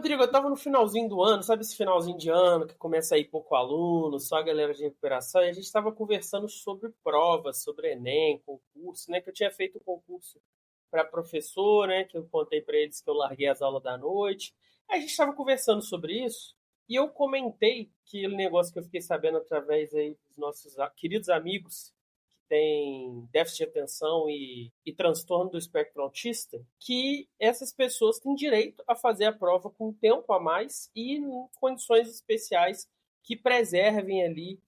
Rodrigo, eu tava no finalzinho do ano, sabe esse finalzinho de ano que começa a ir pouco aluno, só a galera de recuperação, e a gente tava conversando sobre provas, sobre Enem, concurso, né? Que eu tinha feito um concurso para professor, né? Que eu contei para eles que eu larguei as aulas da noite. Aí a gente estava conversando sobre isso e eu comentei aquele negócio que eu fiquei sabendo através aí dos nossos queridos amigos que têm déficit de atenção e transtorno do espectro autista, que essas pessoas têm direito a fazer a prova com tempo a mais e em condições especiais que preservem ali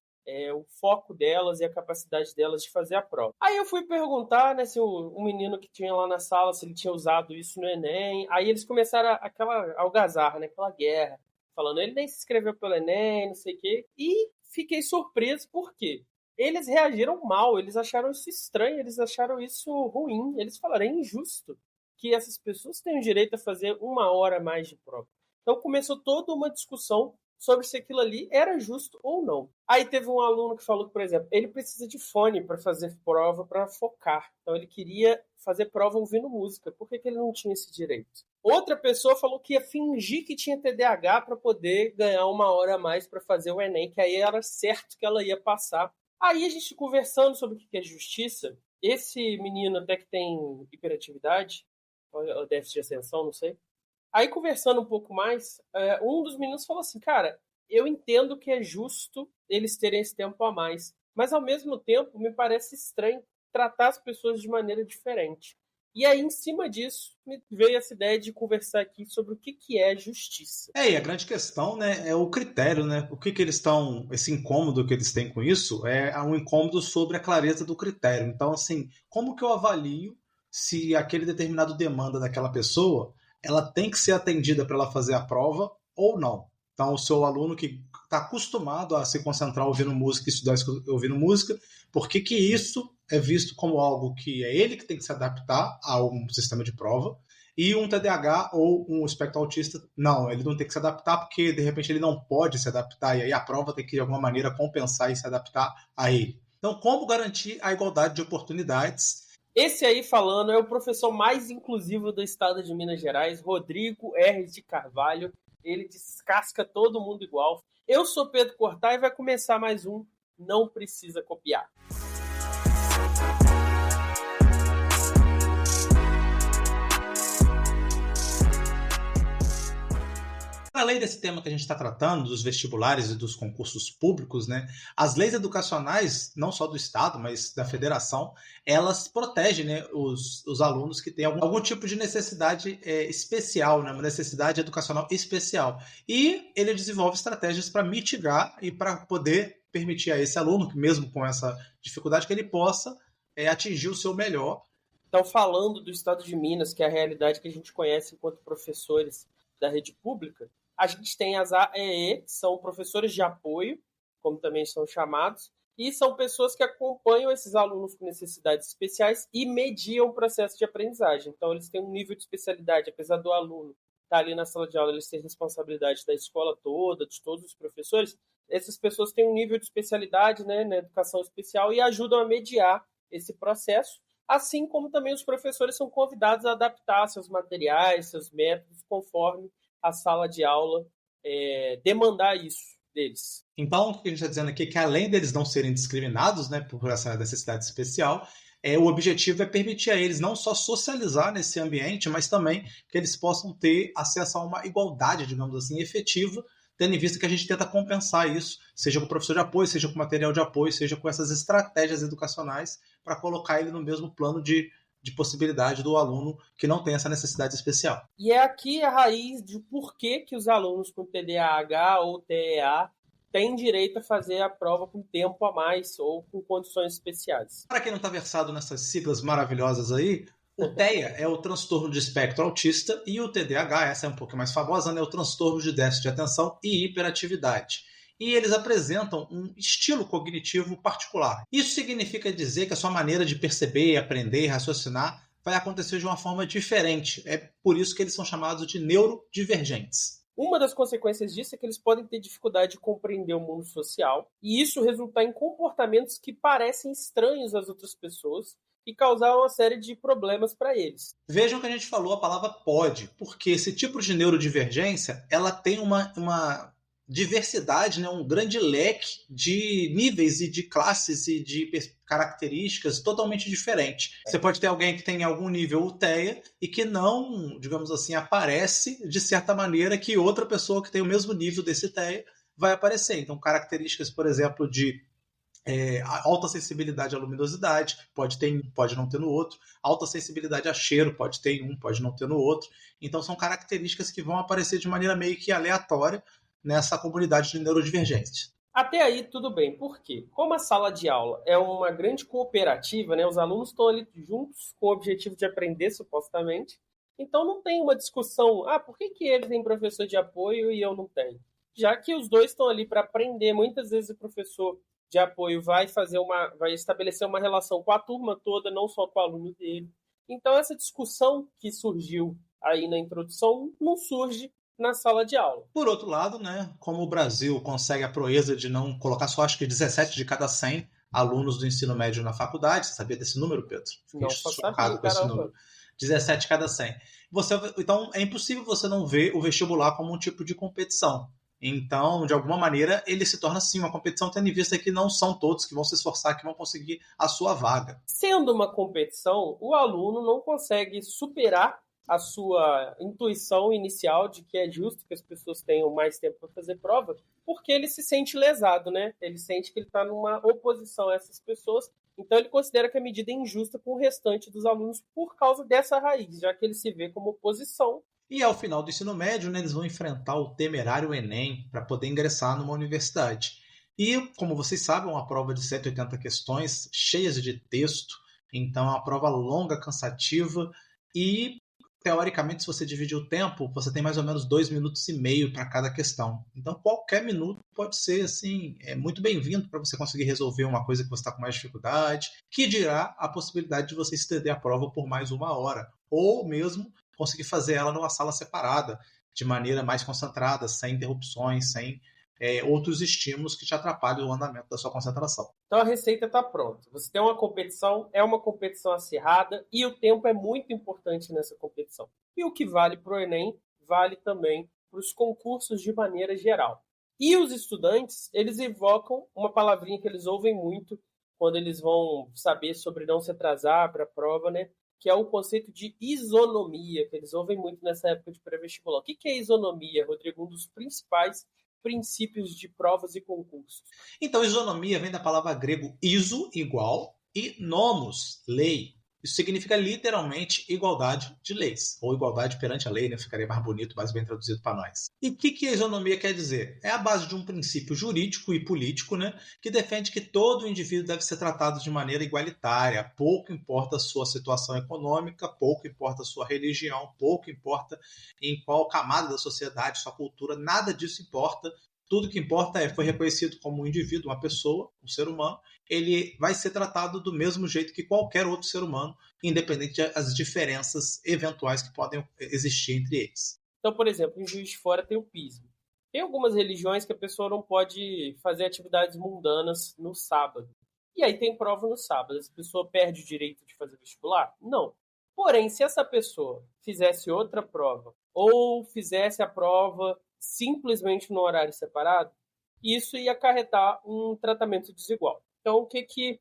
o foco delas e a capacidade delas de fazer a prova. Aí eu fui perguntar, né, se o menino que tinha lá na sala, se ele tinha usado isso no Enem. Aí eles começaram aquela algazarra, né, aquela guerra, falando, ele nem se inscreveu pelo Enem, não sei o quê. E fiquei surpreso, por quê? Eles reagiram mal, eles acharam isso estranho, eles acharam isso ruim. Eles falaram, é injusto que essas pessoas tenham direito a fazer 1 hora a mais de prova. Então começou toda uma discussão sobre se aquilo ali era justo ou não. Aí teve um aluno que falou que, por exemplo, ele precisa de fone para fazer prova, para focar. Então ele queria fazer prova ouvindo música. Por que ele não tinha esse direito? Outra pessoa falou que ia fingir que tinha TDAH para poder ganhar 1 hora a mais para fazer o Enem, que aí era certo que ela ia passar. Aí a gente conversando sobre o que é justiça, esse menino até que tem hiperatividade, ou déficit de atenção, não sei. Aí, conversando um pouco mais, um dos meninos falou assim, cara, eu entendo que é justo eles terem esse tempo a mais, mas ao mesmo tempo me parece estranho tratar as pessoas de maneira diferente. E aí, em cima disso, me veio essa ideia de conversar aqui sobre o que é justiça. E a grande questão, né, é o critério, né? O que eles estão, esse incômodo que eles têm com isso é um incômodo sobre a clareza do critério. Então, assim, como que eu avalio se aquele determinado demanda daquela pessoa, ela tem que ser atendida para ela fazer a prova ou não? Então, o seu aluno que está acostumado a se concentrar ouvindo música, estudar ouvindo música, por que isso é visto como algo que é ele que tem que se adaptar a um sistema de prova? E um TDAH ou um espectro autista, não, ele não tem que se adaptar porque de repente ele não pode se adaptar e aí a prova tem que de alguma maneira compensar e se adaptar a ele. Então, como garantir a igualdade de oportunidades? Esse aí falando é o professor mais inclusivo do estado de Minas Gerais, Rodrigo R. de Carvalho. Ele descasca todo mundo igual. Eu sou Pedro Cortá e vai começar mais um Não Precisa Copiar. Além desse tema que a gente está tratando, dos vestibulares e dos concursos públicos, né, as leis educacionais, não só do Estado, mas da Federação, elas protegem, né, os alunos que têm algum tipo de necessidade especial, né, uma necessidade educacional especial. E ele desenvolve estratégias para mitigar e para poder permitir a esse aluno, que mesmo com essa dificuldade, que ele possa atingir o seu melhor. Então, falando do Estado de Minas, que é a realidade que a gente conhece enquanto professores da rede pública, a gente tem as AEE, que são professores de apoio, como também são chamados, e são pessoas que acompanham esses alunos com necessidades especiais e mediam o processo de aprendizagem. Então, eles têm um nível de especialidade, apesar do aluno estar ali na sala de aula, eles têm responsabilidade da escola toda, de todos os professores, essas pessoas têm um nível de especialidade, né, na educação especial e ajudam a mediar esse processo, assim como também os professores são convidados a adaptar seus materiais, seus métodos, conforme a sala de aula demandar isso deles. Então, o que a gente está dizendo aqui é que além deles não serem discriminados, né, por essa necessidade especial, o objetivo é permitir a eles não só socializar nesse ambiente, mas também que eles possam ter acesso a uma igualdade, digamos assim, efetiva, tendo em vista que a gente tenta compensar isso, seja com professor de apoio, seja com material de apoio, seja com essas estratégias educacionais para colocar ele no mesmo plano de possibilidade do aluno que não tem essa necessidade especial. E é aqui a raiz de por que os alunos com TDAH ou TEA têm direito a fazer a prova com tempo a mais ou com condições especiais. Para quem não está versado nessas siglas maravilhosas aí, o TEA é o transtorno de espectro autista e o TDAH, essa é um pouco mais famosa, né, é o transtorno de déficit de atenção e hiperatividade. E eles apresentam um estilo cognitivo particular. Isso significa dizer que a sua maneira de perceber, aprender e raciocinar vai acontecer de uma forma diferente. É por isso que eles são chamados de neurodivergentes. Uma das consequências disso é que eles podem ter dificuldade de compreender o mundo social, e isso resultar em comportamentos que parecem estranhos às outras pessoas, e causar uma série de problemas para eles. Vejam que a gente falou a palavra pode, porque esse tipo de neurodivergência ela tem uma diversidade, né, um grande leque de níveis e de classes e de características totalmente diferentes. Você pode ter alguém que tem algum nível UTEA e que não, digamos assim, aparece de certa maneira que outra pessoa que tem o mesmo nível desse TEA vai aparecer. Então, características, por exemplo, de alta sensibilidade à luminosidade, pode ter em um, pode não ter no outro. Alta sensibilidade a cheiro, pode ter em um, pode não ter no outro. Então, são características que vão aparecer de maneira meio que aleatória nessa comunidade de neurodivergentes. Até aí, tudo bem. Por quê? Como a sala de aula é uma grande cooperativa, né? Os alunos estão ali juntos com o objetivo de aprender, supostamente. Então, não tem uma discussão, por que eles têm professor de apoio e eu não tenho? Já que os dois estão ali para aprender, muitas vezes o professor de apoio vai estabelecer uma relação com a turma toda, não só com o aluno dele. Então, essa discussão que surgiu aí na introdução não surge na sala de aula. Por outro lado, né, como o Brasil consegue a proeza de não colocar só, acho que 17 de cada 100 alunos do ensino médio na faculdade, você sabia desse número, Pedro? Fiquei chocado com esse número. 17 de cada 100. Então, é impossível você não ver o vestibular como um tipo de competição. Então, de alguma maneira, ele se torna, sim, uma competição, tendo em vista que não são todos que vão se esforçar, que vão conseguir a sua vaga. Sendo uma competição, o aluno não consegue superar a sua intuição inicial de que é justo que as pessoas tenham mais tempo para fazer prova, porque ele se sente lesado, né? Ele sente que ele está numa oposição a essas pessoas, então ele considera que a medida é injusta com o restante dos alunos por causa dessa raiz, já que ele se vê como oposição. E ao final do ensino médio, né, eles vão enfrentar o temerário Enem para poder ingressar numa universidade. E, como vocês sabem, é uma prova de 180 questões, cheias de texto, então é uma prova longa, cansativa e, teoricamente, se você dividir o tempo, você tem mais ou menos 2 minutos e meio para cada questão. Então, qualquer minuto pode ser assim, muito bem-vindo para você conseguir resolver uma coisa que você está com mais dificuldade, que dirá a possibilidade de você estender a prova por mais 1 hora, ou mesmo conseguir fazer ela numa sala separada, de maneira mais concentrada, sem interrupções, sem outros estímulos que te atrapalhem o andamento da sua concentração. Então a receita está pronta. Você tem uma competição, é uma competição acirrada e o tempo é muito importante nessa competição. E o que vale para o Enem, vale também para os concursos de maneira geral. E os estudantes, eles evocam uma palavrinha que eles ouvem muito quando eles vão saber sobre não se atrasar para a prova, né? Que é o conceito de isonomia, que eles ouvem muito nessa época de pré-vestibular. O que é isonomia, Rodrigo? Um dos principais princípios de provas e concursos. Então, isonomia vem da palavra grego iso, igual, e nomos, lei. Isso significa literalmente igualdade de leis, ou igualdade perante a lei, né? Ficaria mais bonito, mais bem traduzido para nós. E o que a isonomia quer dizer? É a base de um princípio jurídico e político, né? Que defende que todo indivíduo deve ser tratado de maneira igualitária, pouco importa a sua situação econômica, pouco importa a sua religião, pouco importa em qual camada da sociedade, sua cultura, nada disso importa. Tudo que importa foi reconhecido como um indivíduo, uma pessoa, um ser humano, ele vai ser tratado do mesmo jeito que qualquer outro ser humano, independente das diferenças eventuais que podem existir entre eles. Então, por exemplo, em Juiz de Fora tem o pismo. Tem algumas religiões que a pessoa não pode fazer atividades mundanas no sábado. E aí tem prova no sábado. Essa pessoa perde o direito de fazer vestibular? Não. Porém, se essa pessoa fizesse outra prova, ou fizesse a prova simplesmente no horário separado, isso ia acarretar um tratamento desigual. Então, o que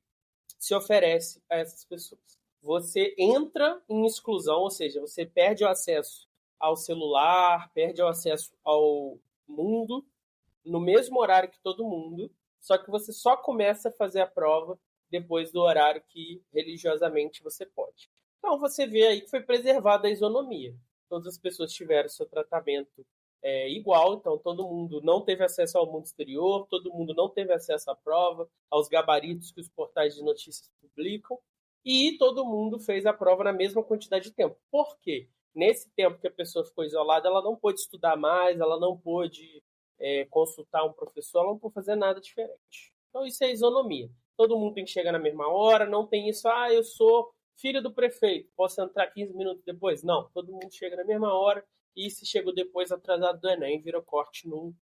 se oferece a essas pessoas? Você entra em exclusão, ou seja, você perde o acesso ao celular, perde o acesso ao mundo, no mesmo horário que todo mundo, só que você só começa a fazer a prova depois do horário que religiosamente você pode. Então, você vê aí que foi preservada a isonomia. Todas as pessoas tiveram seu tratamento igual, então todo mundo não teve acesso ao mundo exterior, todo mundo não teve acesso à prova, aos gabaritos que os portais de notícias publicam, e todo mundo fez a prova na mesma quantidade de tempo. Por quê? Nesse tempo que a pessoa ficou isolada, ela não pôde estudar mais, ela não pôde consultar um professor, ela não pôde fazer nada diferente. Então isso é isonomia. Todo mundo tem que chegar na mesma hora, não tem isso, eu sou filho do prefeito, posso entrar 15 minutos depois? Não, todo mundo chega na mesma hora, e se chegou depois atrasado do Enem, vira corte no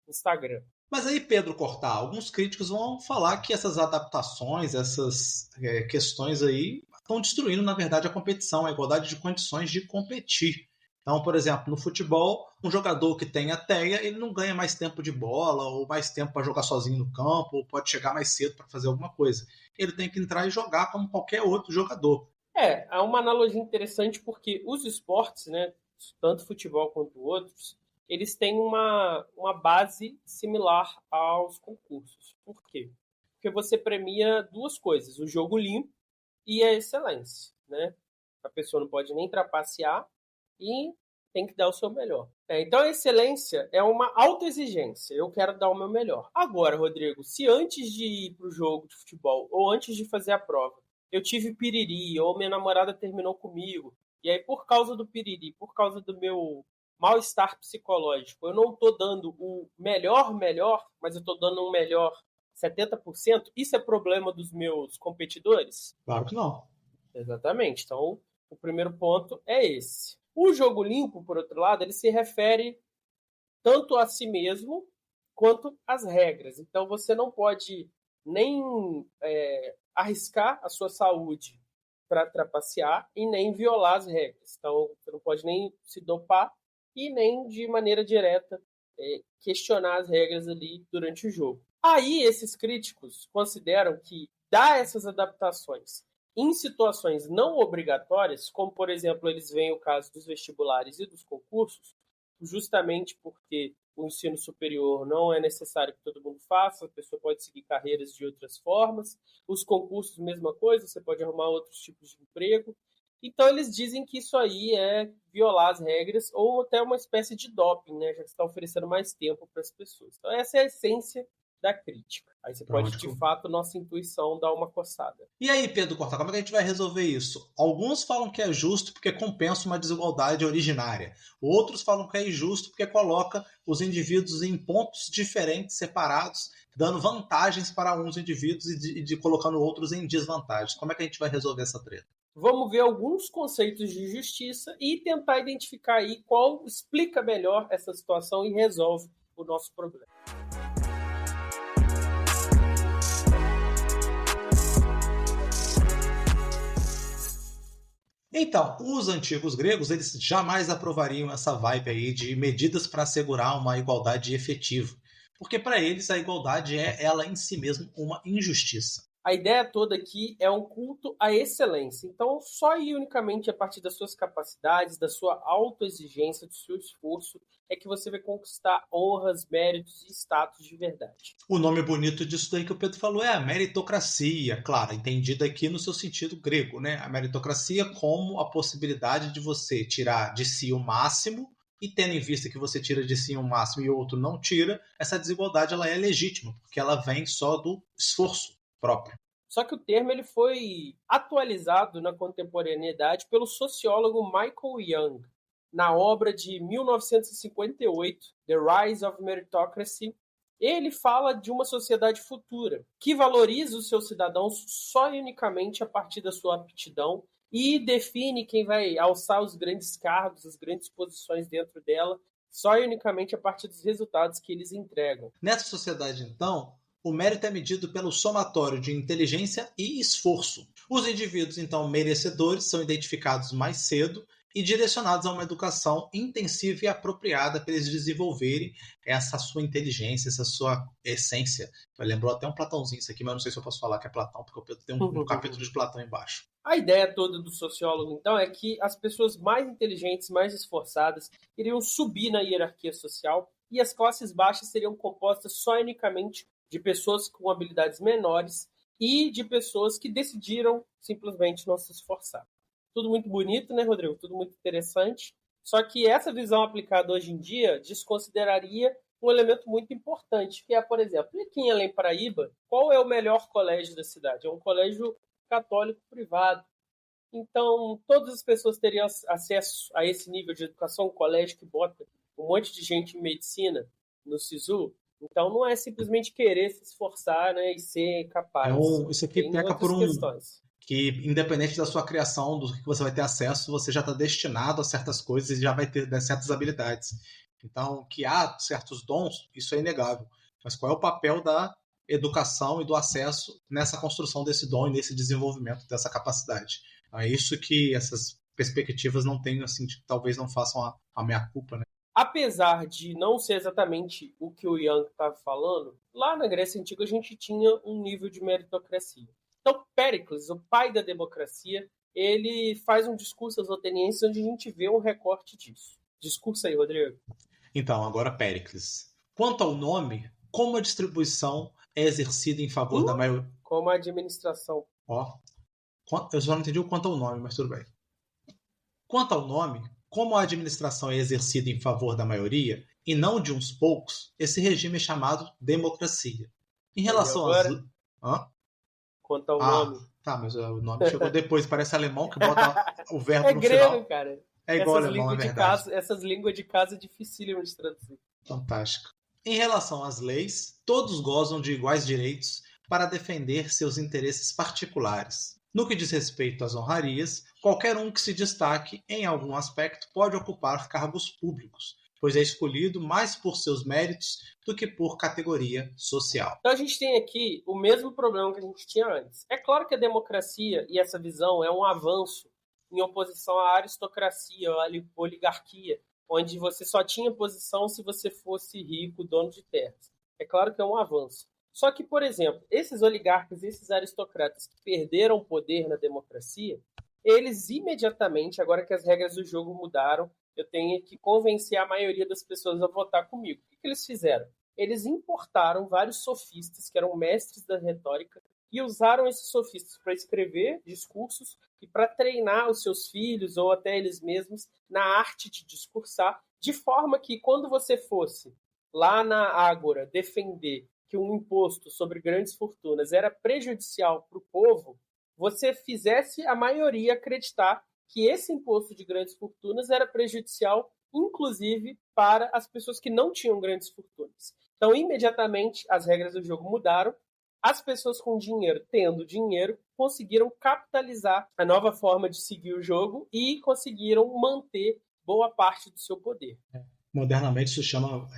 Instagram. Mas aí, Pedro Cortar, alguns críticos vão falar que essas adaptações, essas questões aí estão destruindo, na verdade, a competição, a igualdade de condições de competir. Então, por exemplo, no futebol, um jogador que tem a teia, ele não ganha mais tempo de bola ou mais tempo para jogar sozinho no campo, ou pode chegar mais cedo para fazer alguma coisa. Ele tem que entrar e jogar como qualquer outro jogador. É uma analogia interessante porque os esportes, né, tanto futebol quanto outros, eles têm uma base similar aos concursos. Por quê? Porque você premia duas coisas, o jogo limpo e a excelência, né? A pessoa não pode nem trapacear e tem que dar o seu melhor. Então a excelência é uma autoexigência. Eu quero dar o meu melhor. Agora, Rodrigo, se antes de ir para o jogo de futebol ou antes de fazer a prova, eu tive piriri ou minha namorada terminou comigo, e aí por causa do piriri, por causa do meu mal-estar psicológico, eu não estou dando o melhor, mas eu estou dando um melhor 70%, isso é problema dos meus competidores? Claro que não. Exatamente. Então, o primeiro ponto é esse. O jogo limpo, por outro lado, ele se refere tanto a si mesmo quanto às regras. Então, você não pode nem arriscar a sua saúde para trapacear e nem violar as regras. Então, você não pode nem se dopar e nem, de maneira direta, questionar as regras ali durante o jogo. Aí, esses críticos consideram que dar essas adaptações em situações não obrigatórias, como, por exemplo, eles veem o caso dos vestibulares e dos concursos, justamente porque o ensino superior não é necessário que todo mundo faça, a pessoa pode seguir carreiras de outras formas, os concursos, mesma coisa, você pode arrumar outros tipos de emprego. Então, eles dizem que isso aí é violar as regras ou até uma espécie de doping, né? Já que você está oferecendo mais tempo para as pessoas. Então, essa é a essência da crítica. Aí você pode, de fato, nossa intuição dar uma coçada. E aí, Pedro Corta, como é que a gente vai resolver isso? Alguns falam que é justo porque compensa uma desigualdade originária. Outros falam que é injusto porque coloca os indivíduos em pontos diferentes, separados, dando vantagens para uns indivíduos e colocando outros em desvantagens. Como é que a gente vai resolver essa treta? Vamos ver alguns conceitos de justiça e tentar identificar aí qual explica melhor essa situação e resolve o nosso problema. Então, os antigos gregos, eles jamais aprovariam essa vibe aí de medidas para assegurar uma igualdade efetiva. Porque para eles a igualdade é ela em si mesma uma injustiça. A ideia toda aqui é um culto à excelência. Então, só e unicamente a partir das suas capacidades, da sua autoexigência, do seu esforço, é que você vai conquistar honras, méritos e status de verdade. O nome bonito disso daí que o Pedro falou é a meritocracia, claro, entendida aqui no seu sentido grego, né? A meritocracia como a possibilidade de você tirar de si o máximo e tendo em vista que você tira de si o máximo e o outro não tira, essa desigualdade ela é legítima, porque ela vem só do esforço próprio. Só que o termo ele foi atualizado na contemporaneidade pelo sociólogo Michael Young, na obra de 1958, The Rise of Meritocracy. Ele fala de uma sociedade futura, que valoriza os seus cidadãos só e unicamente a partir da sua aptidão e define quem vai alçar os grandes cargos, as grandes posições dentro dela, só e unicamente a partir dos resultados que eles entregam. Nessa sociedade, então, o mérito é medido pelo somatório de inteligência e esforço. Os indivíduos, então, merecedores são identificados mais cedo e direcionados a uma educação intensiva e apropriada para eles desenvolverem essa sua inteligência, essa sua essência. Lembrou até um Platãozinho isso aqui, mas eu não sei se eu posso falar que é Platão, porque o Pedro tem um capítulo de Platão embaixo. A ideia toda do sociólogo, então, é que as pessoas mais inteligentes, mais esforçadas, iriam subir na hierarquia social e as classes baixas seriam compostas só unicamente de pessoas com habilidades menores e de pessoas que decidiram simplesmente não se esforçar. Tudo muito bonito, né, Rodrigo? Tudo muito interessante. Só que essa visão aplicada hoje em dia desconsideraria um elemento muito importante, que é, por exemplo, aqui em Além Paraíba, qual é o melhor colégio da cidade? É um colégio católico privado. Então, todas as pessoas teriam acesso a esse nível de educação, um colégio que bota um monte de gente em medicina no SISU. Então, não é simplesmente querer se esforçar, né, e ser capaz. Isso aqui peca por questões. Que, independente da sua criação, do que você vai ter acesso, você já está destinado a certas coisas e já vai ter certas habilidades. Então, que há certos dons, isso é inegável. Mas qual é o papel da educação e do acesso nessa construção desse dom e nesse desenvolvimento dessa capacidade? É isso que essas perspectivas não têm, assim, talvez não façam a meia-culpa, né? Apesar de não ser exatamente o que o Young estava falando, lá na Grécia Antiga a gente tinha um nível de meritocracia. Então, Péricles, o pai da democracia, ele faz um discurso aos atenienses onde a gente vê um recorte disso. Discurso aí, Rodrigo. Então, agora Péricles. Quanto ao nome, como a distribuição é exercida em favor da maioria... Como a administração. Ó, eu só não entendi o quanto ao nome, mas tudo bem. Quanto ao nome, como a administração é exercida em favor da maioria e não de uns poucos, esse regime é chamado democracia. Em relação às... Hã? Quanto ao nome. Tá, mas o nome chegou depois, parece alemão que bota o verbo no grego, final. Cara. É igual alemão, é verdade. Essas línguas de casa é dificílimo de traduzir. Fantástico. Em relação às leis, todos gozam de iguais direitos para defender seus interesses particulares. No que diz respeito às honrarias, qualquer um que se destaque em algum aspecto pode ocupar cargos públicos, pois é escolhido mais por seus méritos do que por categoria social. Então a gente tem aqui o mesmo problema que a gente tinha antes. É claro que a democracia e essa visão é um avanço em oposição à aristocracia, à oligarquia, onde você só tinha posição se você fosse rico, dono de terras. É claro que é um avanço. Só que, por exemplo, esses oligarcas, esses aristocratas que perderam poder na democracia, eles imediatamente, agora que as regras do jogo mudaram, eu tenho que convencer a maioria das pessoas a votar comigo. O que eles fizeram? Eles importaram vários sofistas, que eram mestres da retórica, e usaram esses sofistas para escrever discursos e para treinar os seus filhos ou até eles mesmos na arte de discursar, de forma que quando você fosse lá na Ágora defender que um imposto sobre grandes fortunas era prejudicial para o povo, você fizesse a maioria acreditar que esse imposto de grandes fortunas era prejudicial, inclusive para as pessoas que não tinham grandes fortunas. Então, imediatamente, as regras do jogo mudaram. As pessoas com dinheiro, tendo dinheiro, conseguiram capitalizar a nova forma de seguir o jogo e conseguiram manter boa parte do seu poder. Modernamente isso chama,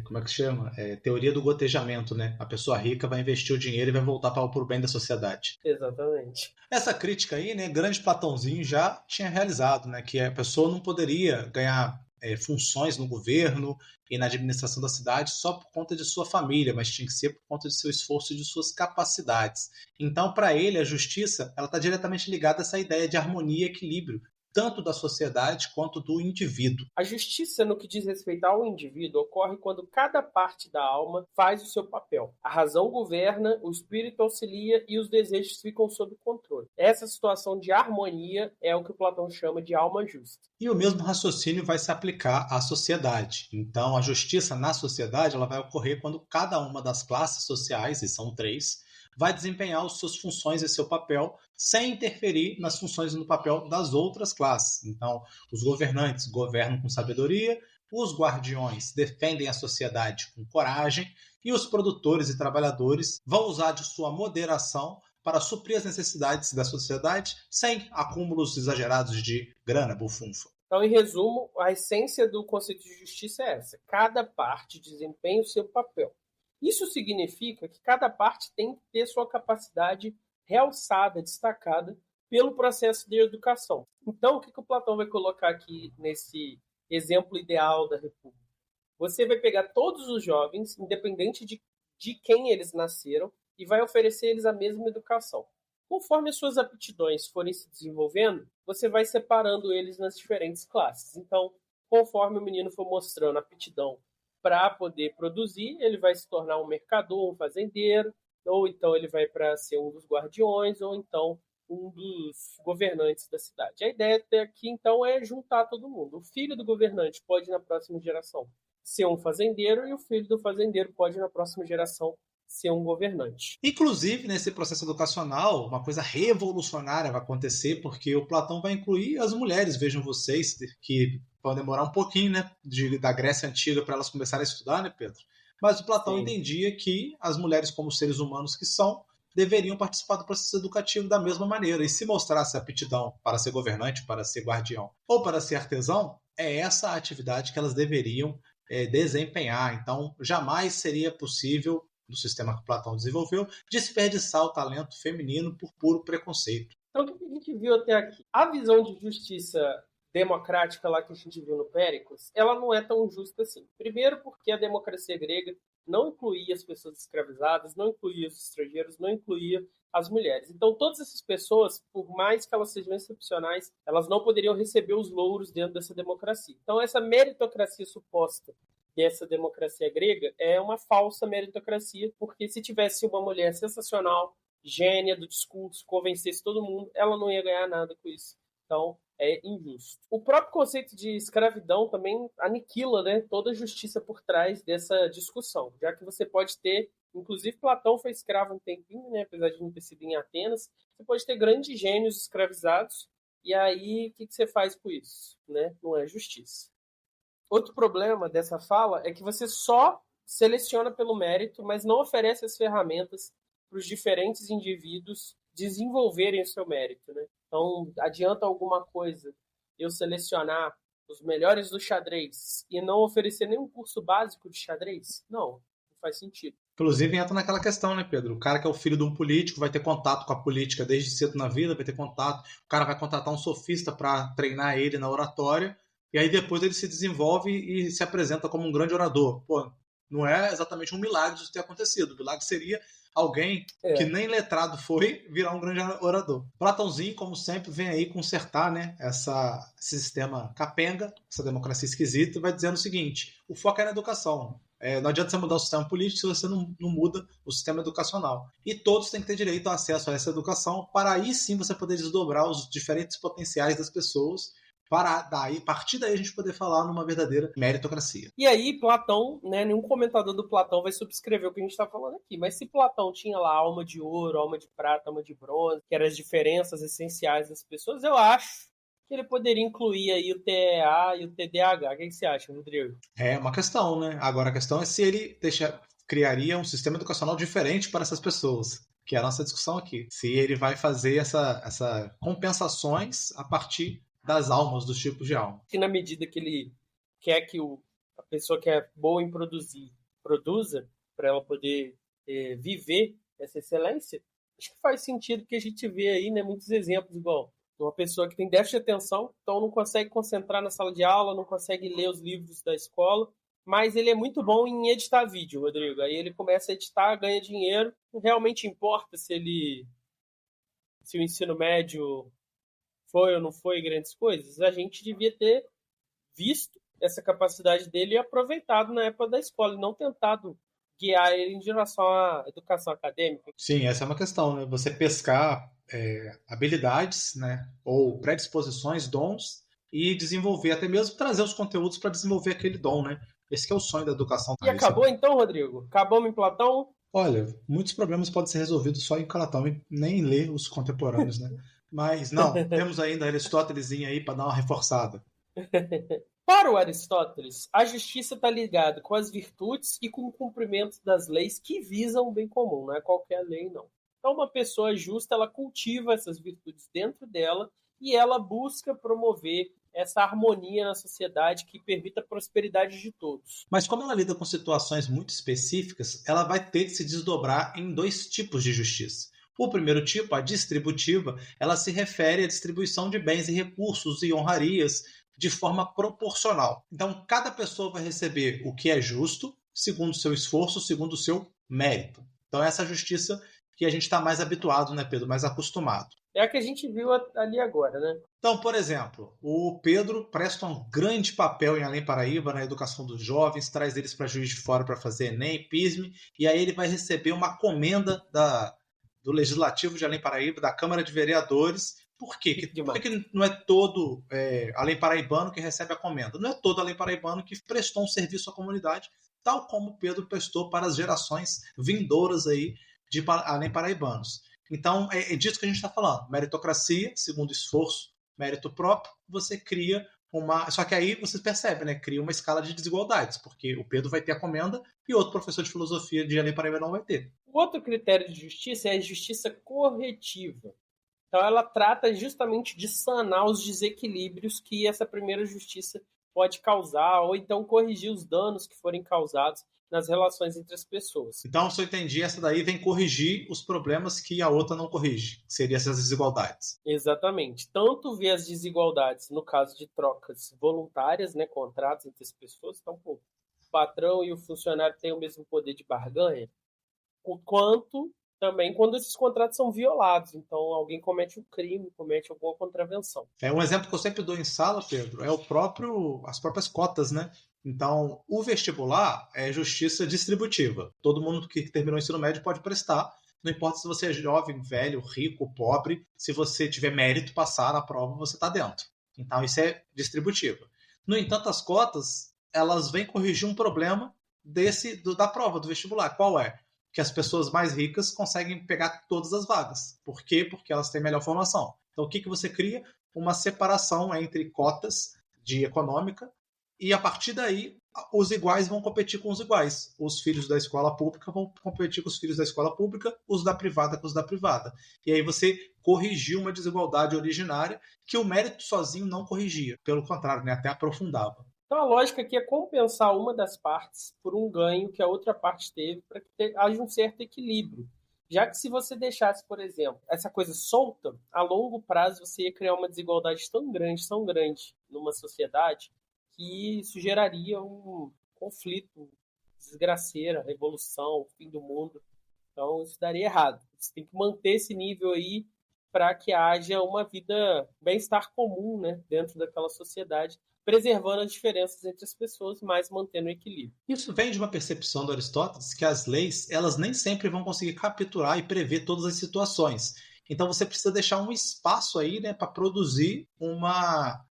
como é que chama? Teoria do gotejamento, né? A pessoa rica vai investir o dinheiro e vai voltar para o bem da sociedade. Exatamente. Essa crítica aí, né, grande Platãozinho já tinha realizado, né? Que a pessoa não poderia ganhar funções no governo e na administração da cidade só por conta de sua família, mas tinha que ser por conta de seu esforço e de suas capacidades. Então, para ele, a justiça ela está diretamente ligada a essa ideia de harmonia e equilíbrio, tanto da sociedade quanto do indivíduo. A justiça, no que diz respeito ao indivíduo, ocorre quando cada parte da alma faz o seu papel. A razão governa, o espírito auxilia e os desejos ficam sob controle. Essa situação de harmonia é o que o Platão chama de alma justa. E o mesmo raciocínio vai se aplicar à sociedade. Então, a justiça na sociedade ela vai ocorrer quando cada uma das classes sociais, e são 3, vai desempenhar as suas funções e seu papel sem interferir nas funções e no papel das outras classes. Então, os governantes governam com sabedoria, os guardiões defendem a sociedade com coragem e os produtores e trabalhadores vão usar de sua moderação para suprir as necessidades da sociedade sem acúmulos exagerados de grana, bufunfa. Então, em resumo, a essência do conceito de justiça é essa. Cada parte desempenha o seu papel. Isso significa que cada parte tem que ter sua capacidade realçada, destacada pelo processo de educação. Então, o que o Platão vai colocar aqui nesse exemplo ideal da República? Você vai pegar todos os jovens, independente de quem eles nasceram, e vai oferecer eles a mesma educação. Conforme as suas aptidões forem se desenvolvendo, você vai separando eles nas diferentes classes. Então, conforme o menino for mostrando aptidão para poder produzir, ele vai se tornar um mercador, um fazendeiro, ou então ele vai para ser um dos guardiões, ou então um dos governantes da cidade. A ideia aqui, então, é juntar todo mundo. O filho do governante pode, na próxima geração, ser um fazendeiro, e o filho do fazendeiro pode, na próxima geração, ser um governante. Inclusive, nesse processo educacional, uma coisa revolucionária vai acontecer, porque o Platão vai incluir as mulheres, vejam vocês, que vão demorar um pouquinho, né, da Grécia Antiga para elas começarem a estudar, né, Pedro? Mas o Platão entendia que as mulheres, como seres humanos que são, deveriam participar do processo educativo da mesma maneira. E se mostrasse aptidão para ser governante, para ser guardião ou para ser artesão, é essa a atividade que elas deveriam desempenhar. Então, jamais seria possível, no sistema que Platão desenvolveu, desperdiçar o talento feminino por puro preconceito. Então, o que a gente viu até aqui? A visão de justiça democrática lá que a gente viu no Péricles, ela não é tão justa assim. Primeiro porque a democracia grega não incluía as pessoas escravizadas, não incluía os estrangeiros, não incluía as mulheres. Então, todas essas pessoas, por mais que elas sejam excepcionais, elas não poderiam receber os louros dentro dessa democracia. Então, essa meritocracia suposta dessa democracia grega é uma falsa meritocracia, porque se tivesse uma mulher sensacional, gênia do discurso, convencesse todo mundo, ela não ia ganhar nada com isso. Então, é injusto. O próprio conceito de escravidão também aniquila, né, toda a justiça por trás dessa discussão, já que você pode ter, inclusive Platão foi escravo um tempinho, né, apesar de não ter sido em Atenas, você pode ter grandes gênios escravizados, e aí o que você faz com isso? Né? Não é justiça. Outro problema dessa fala é que você só seleciona pelo mérito, mas não oferece as ferramentas para os diferentes indivíduos desenvolverem o seu mérito, né? Então, adianta alguma coisa eu selecionar os melhores do xadrez e não oferecer nenhum curso básico de xadrez? Não faz sentido. Inclusive entra naquela questão, né, Pedro? O cara que é o filho de um político vai ter contato com a política desde cedo na vida, vai ter contato. O cara vai contratar um sofista para treinar ele na oratória, e aí depois ele se desenvolve e se apresenta como um grande orador. Pô, não é exatamente um milagre isso ter acontecido. O milagre seria alguém que nem letrado foi virar um grande orador. Platãozinho, como sempre, vem aí consertar, né, esse sistema capenga, essa democracia esquisita, e vai dizendo o seguinte: o foco é na educação. Não adianta você mudar o sistema político se você não muda o sistema educacional. E todos têm que ter direito ao acesso a essa educação, para aí sim você poder desdobrar os diferentes potenciais das pessoas, para daí, a partir daí a gente poder falar numa verdadeira meritocracia. E aí Platão, né, nenhum comentador do Platão vai subscrever o que a gente está falando aqui, mas se Platão tinha lá alma de ouro, alma de prata, alma de bronze, que eram as diferenças essenciais das pessoas, eu acho que ele poderia incluir aí o TEA e o TDAH. O que você acha, Rodrigo? É uma questão, né? Agora a questão é se ele criaria um sistema educacional diferente para essas pessoas, que é a nossa discussão aqui. Se ele vai fazer essa compensações a partir das almas, dos tipos de alma. E na medida que ele quer que a pessoa que é boa em produzir, produza, para ela poder viver essa excelência, acho que faz sentido que a gente vê aí, né, muitos exemplos igual uma pessoa que tem déficit de atenção, então não consegue concentrar na sala de aula, não consegue ler os livros da escola, mas ele é muito bom em editar vídeo, Rodrigo. Aí ele começa a editar, ganha dinheiro, não realmente importa se o ensino médio foi ou não foi grandes coisas. A gente devia ter visto essa capacidade dele e aproveitado na época da escola, e não tentado guiar ele em direção à educação acadêmica. Sim, essa é uma questão, né? Você pescar habilidades, né? Ou predisposições, dons, e desenvolver, até mesmo trazer os conteúdos para desenvolver aquele dom, né? Esse que é o sonho da educação. E acabou então, Rodrigo? Acabamos em Platão? Olha, muitos problemas podem ser resolvidos só em Platão e nem ler os contemporâneos, né? Mas não, temos ainda Aristóteles aí para dar uma reforçada. Para o Aristóteles, a justiça está ligada com as virtudes e com o cumprimento das leis que visam o bem comum, não é qualquer lei, não. Então, uma pessoa justa, ela cultiva essas virtudes dentro dela e ela busca promover essa harmonia na sociedade que permita a prosperidade de todos. Mas como ela lida com situações muito específicas, ela vai ter que se desdobrar em dois tipos de justiça. O primeiro tipo, a distributiva, ela se refere à distribuição de bens e recursos e honrarias de forma proporcional. Então, cada pessoa vai receber o que é justo, segundo o seu esforço, segundo o seu mérito. Então, essa justiça que a gente está mais habituado, né, Pedro? Mais acostumado. É a que a gente viu ali agora, né? Então, por exemplo, o Pedro presta um grande papel em Além Paraíba na educação dos jovens, traz eles para Juiz de Fora para fazer Enem, PISME, e aí ele vai receber uma comenda do Legislativo de Além Paraíba, da Câmara de Vereadores. Por quê? Por que não é todo Além Paraibano que recebe a comenda? Não é todo Além Paraibano que prestou um serviço à comunidade, tal como o Pedro prestou para as gerações vindouras aí de Além Paraibanos. Então, é disso que a gente está falando. Meritocracia, segundo esforço, mérito próprio, você cria uma... Só que aí você percebe, né? Cria uma escala de desigualdades, porque o Pedro vai ter a comenda e outro professor de filosofia de Além Paraíba não vai ter. O outro critério de justiça é a justiça corretiva. Então, ela trata justamente de sanar os desequilíbrios que essa primeira justiça pode causar, ou então corrigir os danos que forem causados nas relações entre as pessoas. Então, se eu entendi, essa daí vem corrigir os problemas que a outra não corrige, que seriam essas desigualdades. Exatamente. Tanto ver as desigualdades no caso de trocas voluntárias, né, contratos entre as pessoas, então, pô, o patrão e o funcionário têm o mesmo poder de barganha, quanto também quando esses contratos são violados. Então, alguém comete um crime, comete alguma contravenção. Um exemplo que eu sempre dou em sala, Pedro, é as próprias cotas, né? Então, o vestibular é justiça distributiva. Todo mundo que terminou o ensino médio pode prestar, não importa se você é jovem, velho, rico, pobre, se você tiver mérito passar na prova, você está dentro. Então, isso é distributivo. No entanto, as cotas, elas vêm corrigir um problema da prova, do vestibular. Qual é? Que as pessoas mais ricas conseguem pegar todas as vagas. Por quê? Porque elas têm melhor formação. Então, o que você cria? Uma separação entre cotas de econômica e, a partir daí, os iguais vão competir com os iguais. Os filhos da escola pública vão competir com os filhos da escola pública, os da privada com os da privada. E aí você corrigiu uma desigualdade originária que o mérito sozinho não corrigia. Pelo contrário, né? Até aprofundava. Então, a lógica aqui é compensar uma das partes por um ganho que a outra parte teve para que haja um certo equilíbrio. Já que se você deixasse, por exemplo, essa coisa solta, a longo prazo você ia criar uma desigualdade tão grande numa sociedade, que isso geraria um conflito, desgraceira, revolução, fim do mundo. Então, isso daria errado. Você tem que manter esse nível aí para que haja uma vida, bem-estar comum, né, dentro daquela sociedade, preservando as diferenças entre as pessoas, mas mantendo o equilíbrio. Isso vem de uma percepção do Aristóteles que as leis, elas nem sempre vão conseguir capturar e prever todas as situações. Então você precisa deixar um espaço aí, né, para produzir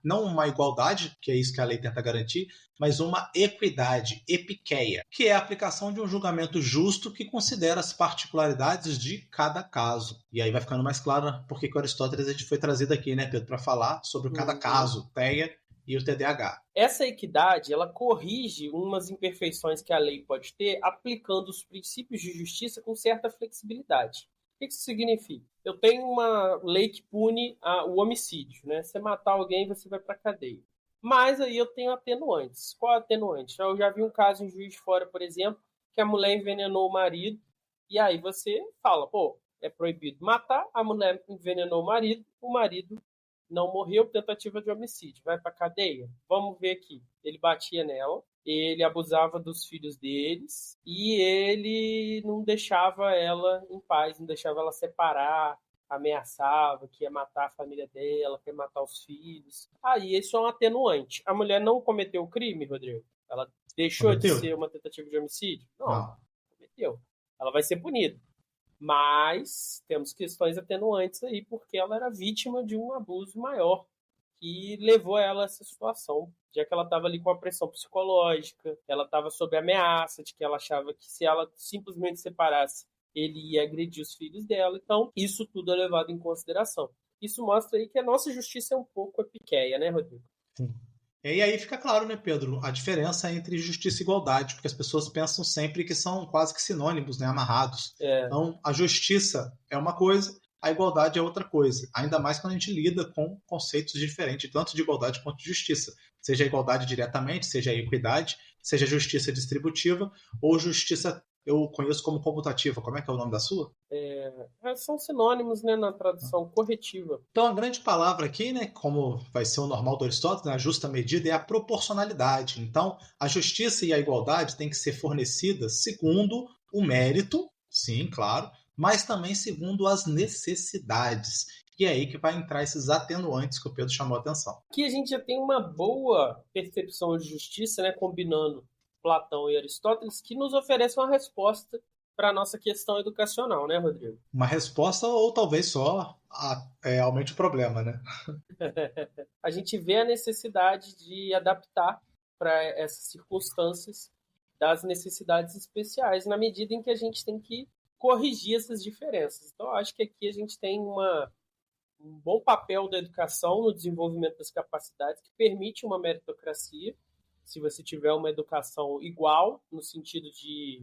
não uma igualdade, que é isso que a lei tenta garantir, mas uma equidade, epiqueia, que é a aplicação de um julgamento justo que considera as particularidades de cada caso. E aí vai ficando mais claro porque que o Aristóteles a gente foi trazido aqui, né, Pedro, para falar sobre cada caso, teia e o TDAH. Essa equidade, ela corrige umas imperfeições que a lei pode ter, aplicando os princípios de justiça com certa flexibilidade. O que isso significa? Eu tenho uma lei que pune o homicídio, né? Você matar alguém, você vai para a cadeia. Mas aí eu tenho atenuantes. Qual é a atenuante? Eu já vi um caso em Juiz de Fora, por exemplo, que a mulher envenenou o marido, e aí você fala, pô, é proibido matar, a mulher envenenou o marido não morreu, tentativa de homicídio, vai para cadeia. Vamos ver aqui. Ele batia nela, ele abusava dos filhos deles e ele não deixava ela em paz, não deixava ela separar, ameaçava que ia matar a família dela, que ia matar os filhos. Aí isso é um atenuante. A mulher não cometeu o crime, Rodrigo? Ela deixou de ser uma tentativa de homicídio? Não, cometeu. Ela vai ser punida. Mas temos questões atenuantes aí, porque ela era vítima de um abuso maior que levou ela a essa situação, já que ela estava ali com a pressão psicológica, ela estava sob ameaça de que ela achava que se ela simplesmente separasse, ele ia agredir os filhos dela. Então, isso tudo é levado em consideração. Isso mostra aí que a nossa justiça é um pouco epiqueia, né, Rodrigo? Sim. E aí fica claro, né, Pedro, a diferença entre justiça e igualdade, porque as pessoas pensam sempre que são quase que sinônimos, né, amarrados. Então, a justiça é uma coisa, a igualdade é outra coisa. Ainda mais quando a gente lida com conceitos diferentes, tanto de igualdade quanto de justiça. Seja a igualdade diretamente, seja a equidade, seja a justiça distributiva ou justiça, eu conheço como comutativa. Como é que é o nome da sua? São sinônimos, né, na tradução corretiva. Então, a grande palavra aqui, né, como vai ser o normal do Aristóteles, né, a justa medida é a proporcionalidade. Então, a justiça e a igualdade têm que ser fornecidas segundo o mérito, sim, claro, mas também segundo as necessidades. E é aí que vai entrar esses atenuantes que o Pedro chamou a atenção. Aqui a gente já tem uma boa percepção de justiça, né, combinando Platão e Aristóteles, que nos oferece uma resposta para a nossa questão educacional, né, Rodrigo? Uma resposta ou talvez só aumente o problema, né? A gente vê a necessidade de adaptar para essas circunstâncias das necessidades especiais, na medida em que a gente tem que corrigir essas diferenças. Então, acho que aqui a gente tem um bom papel da educação no desenvolvimento das capacidades, que permite uma meritocracia, se você tiver uma educação igual, no sentido de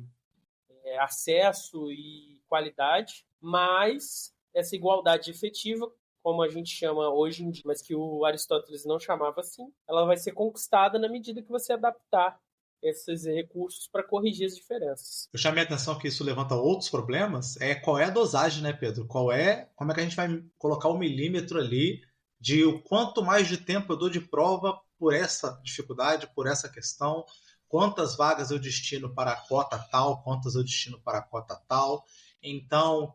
acesso e qualidade, mas essa igualdade efetiva, como a gente chama hoje em dia, mas que o Aristóteles não chamava assim, ela vai ser conquistada na medida que você adaptar esses recursos para corrigir as diferenças. Eu chamei a atenção que isso levanta outros problemas, qual é a dosagem, né, Pedro? Como é que a gente vai colocar o milímetro ali de o quanto mais de tempo eu dou de prova por essa dificuldade, por essa questão, quantas vagas eu destino para a cota tal, quantas eu destino para a cota tal. Então,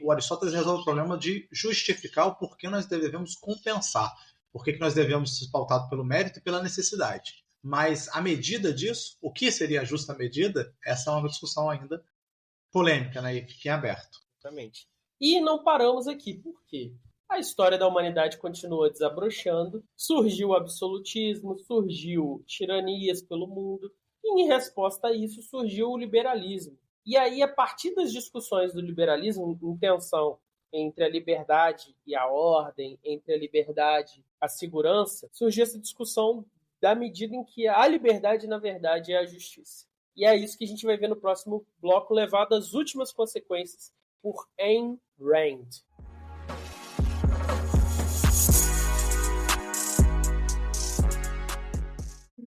o Aristóteles resolve o problema de justificar o porquê nós devemos compensar, por que nós devemos ser pautados pelo mérito e pela necessidade. Mas a medida disso, o que seria a justa medida, essa é uma discussão ainda polêmica, né? E fica em aberto. Exatamente. E não paramos aqui. Por quê? A história da humanidade continua desabrochando, surgiu o absolutismo, surgiu tiranias pelo mundo, e em resposta a isso surgiu o liberalismo. E aí, a partir das discussões do liberalismo, em tensão entre a liberdade e a ordem, entre a liberdade e a segurança, surgiu essa discussão da medida em que a liberdade, na verdade, é a justiça. E é isso que a gente vai ver no próximo bloco, levado às últimas consequências por Ayn Rand.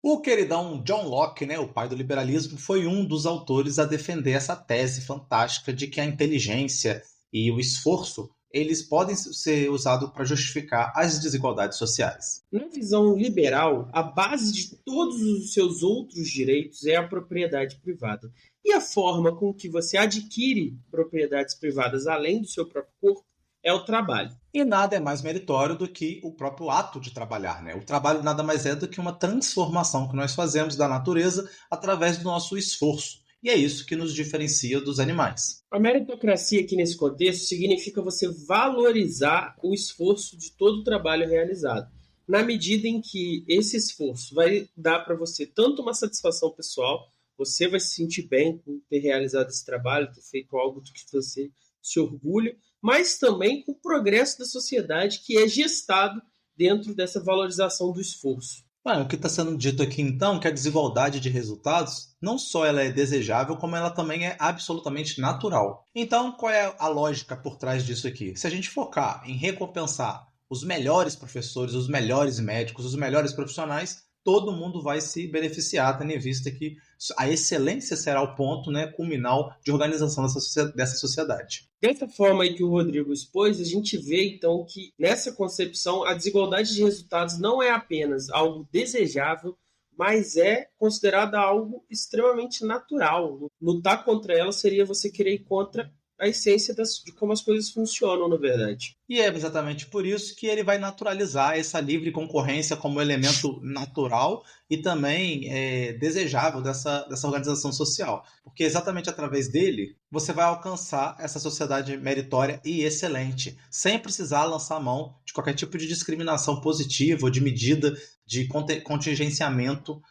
O queridão John Locke, né, o pai do liberalismo, foi um dos autores a defender essa tese fantástica de que a inteligência e o esforço eles podem ser usados para justificar as desigualdades sociais. Na visão liberal, a base de todos os seus outros direitos é a propriedade privada. E a forma com que você adquire propriedades privadas além do seu próprio corpo é o trabalho. E nada é mais meritório do que o próprio ato de trabalhar, né? O trabalho nada mais é do que uma transformação que nós fazemos da natureza através do nosso esforço. E é isso que nos diferencia dos animais. A meritocracia aqui nesse contexto significa você valorizar o esforço de todo o trabalho realizado, na medida em que esse esforço vai dar para você tanto uma satisfação pessoal, você vai se sentir bem por ter realizado esse trabalho, ter feito algo do que você se orgulha, mas também com o progresso da sociedade que é gestado dentro dessa valorização do esforço. O que está sendo dito aqui, então, é que a desigualdade de resultados, não só ela é desejável, como ela também é absolutamente natural. Então, qual é a lógica por trás disso aqui? Se a gente focar em recompensar os melhores professores, os melhores médicos, os melhores profissionais, todo mundo vai se beneficiar, tendo em vista que a excelência será o ponto, né, culminal de organização dessa sociedade. Dessa forma aí que o Rodrigo expôs, a gente vê então que nessa concepção a desigualdade de resultados não é apenas algo desejável, mas é considerada algo extremamente natural. Lutar contra ela seria você querer ir contra a essência de como as coisas funcionam, na verdade. E é exatamente por isso que ele vai naturalizar essa livre concorrência como elemento natural e também desejável dessa organização social. Porque exatamente através dele, você vai alcançar essa sociedade meritória e excelente, sem precisar lançar mão de qualquer tipo de discriminação positiva ou de medida de contingenciamento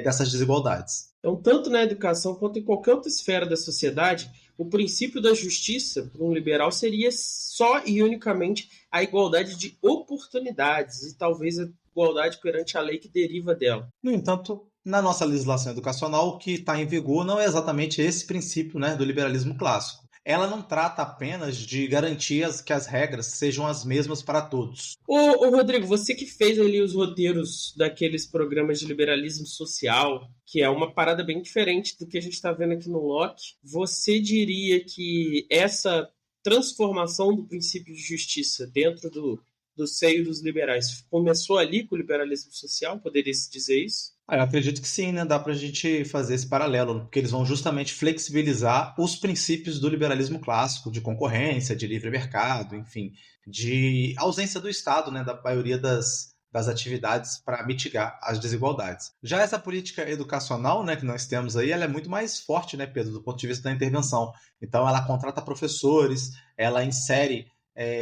dessas desigualdades. Então, tanto na educação quanto em qualquer outra esfera da sociedade, o princípio da justiça para um liberal seria só e unicamente a igualdade de oportunidades e talvez a igualdade perante a lei que deriva dela. No entanto, na nossa legislação educacional, o que está em vigor não é exatamente esse princípio, né, do liberalismo clássico. Ela não trata apenas de garantir que as regras sejam as mesmas para todos. Ô Rodrigo, você que fez ali os roteiros daqueles programas de liberalismo social, que é uma parada bem diferente do que a gente está vendo aqui no Locke, você diria que essa transformação do princípio de justiça dentro do seio dos liberais começou ali com o liberalismo social? Poderia-se dizer isso? Eu acredito que sim, né? Dá para a gente fazer esse paralelo, porque eles vão justamente flexibilizar os princípios do liberalismo clássico, de concorrência, de livre mercado, enfim, de ausência do Estado, né? Da maioria das atividades para mitigar as desigualdades. Já essa política educacional, né, que nós temos aí, ela é muito mais forte, né, Pedro, do ponto de vista da intervenção. Então, ela contrata professores, ela insere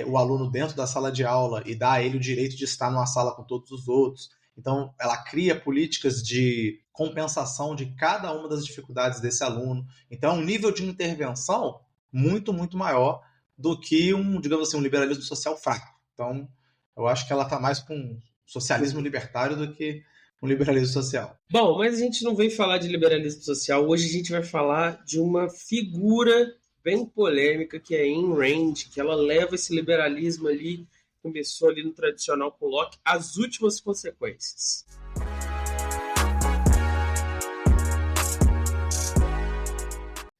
o aluno dentro da sala de aula e dá a ele o direito de estar numa sala com todos os outros. Então, ela cria políticas de compensação de cada uma das dificuldades desse aluno. Então, é um nível de intervenção muito, muito maior do que digamos assim, um liberalismo social fraco. Então, eu acho que ela está mais com um socialismo libertário do que um liberalismo social. Bom, mas a gente não veio falar de liberalismo social. Hoje a gente vai falar de uma figura bem polêmica, que é Ayn Rand, que ela leva esse liberalismo ali, começou ali no tradicional com Locke, às últimas consequências.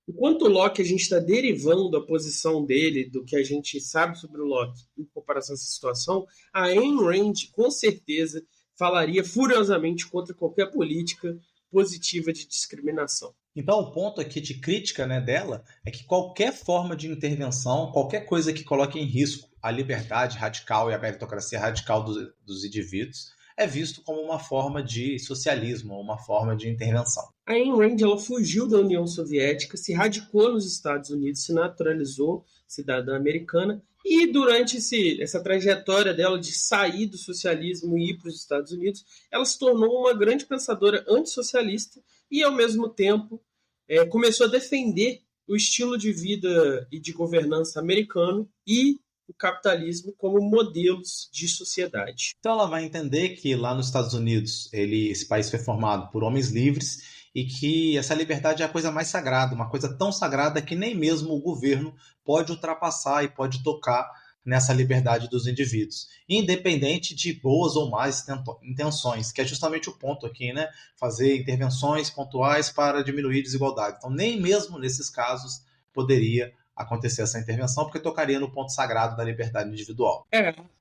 Enquanto o Locke, a gente está derivando a posição dele do que a gente sabe sobre o Locke em comparação a essa situação, a Ayn Rand, com certeza, falaria furiosamente contra qualquer política positiva de discriminação. Então, o ponto aqui de crítica, né, dela é que qualquer forma de intervenção, qualquer coisa que coloque em risco a liberdade radical e a meritocracia radical dos indivíduos, é visto como uma forma de socialismo, uma forma de intervenção. A Ayn Rand ela fugiu da União Soviética, se radicou nos Estados Unidos, se naturalizou cidadã americana e durante essa trajetória dela de sair do socialismo e ir para os Estados Unidos, ela se tornou uma grande pensadora antissocialista e, ao mesmo tempo, começou a defender o estilo de vida e de governança americano e o capitalismo como modelos de sociedade. Então ela vai entender que lá nos Estados Unidos esse país foi formado por homens livres e que essa liberdade é a coisa mais sagrada, uma coisa tão sagrada que nem mesmo o governo pode ultrapassar e pode tocar nessa liberdade dos indivíduos, independente de boas ou más intenções, que é justamente o ponto aqui, né? Fazer intervenções pontuais para diminuir desigualdade. Então, nem mesmo nesses casos poderia acontecer essa intervenção, porque tocaria no ponto sagrado da liberdade individual.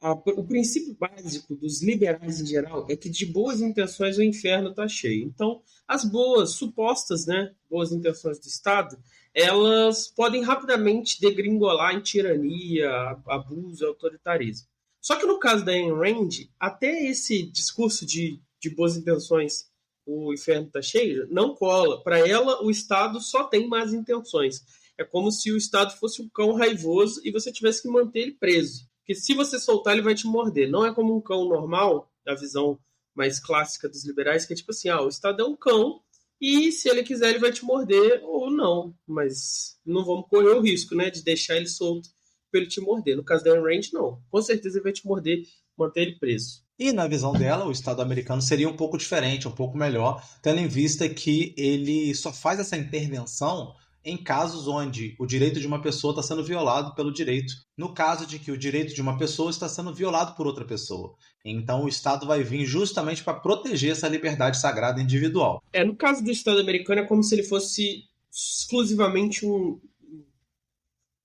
O princípio básico dos liberais em geral é que de boas intenções o inferno está cheio. Então, as supostas, né, boas intenções do Estado, elas podem rapidamente degringolar em tirania, abuso e autoritarismo. Só que no caso da Ayn Rand, até esse discurso de boas intenções, o inferno está cheio, não cola. Para ela, o Estado só tem más intenções. É como se o Estado fosse um cão raivoso e você tivesse que manter ele preso. Porque se você soltar, ele vai te morder. Não é como um cão normal, a visão mais clássica dos liberais, que é tipo assim, o Estado é um cão e se ele quiser ele vai te morder ou não. Mas não vamos correr o risco, né, de deixar ele solto para ele te morder. No caso da Ayn Rand, não. Com certeza ele vai te morder, manter ele preso. E na visão dela, o Estado americano seria um pouco diferente, um pouco melhor, tendo em vista que ele só faz essa intervenção em casos onde o direito de uma pessoa está sendo violado pelo direito, no caso de que o direito de uma pessoa está sendo violado por outra pessoa. Então o Estado vai vir justamente para proteger essa liberdade sagrada individual. No caso do Estado americano, é como se ele fosse exclusivamente um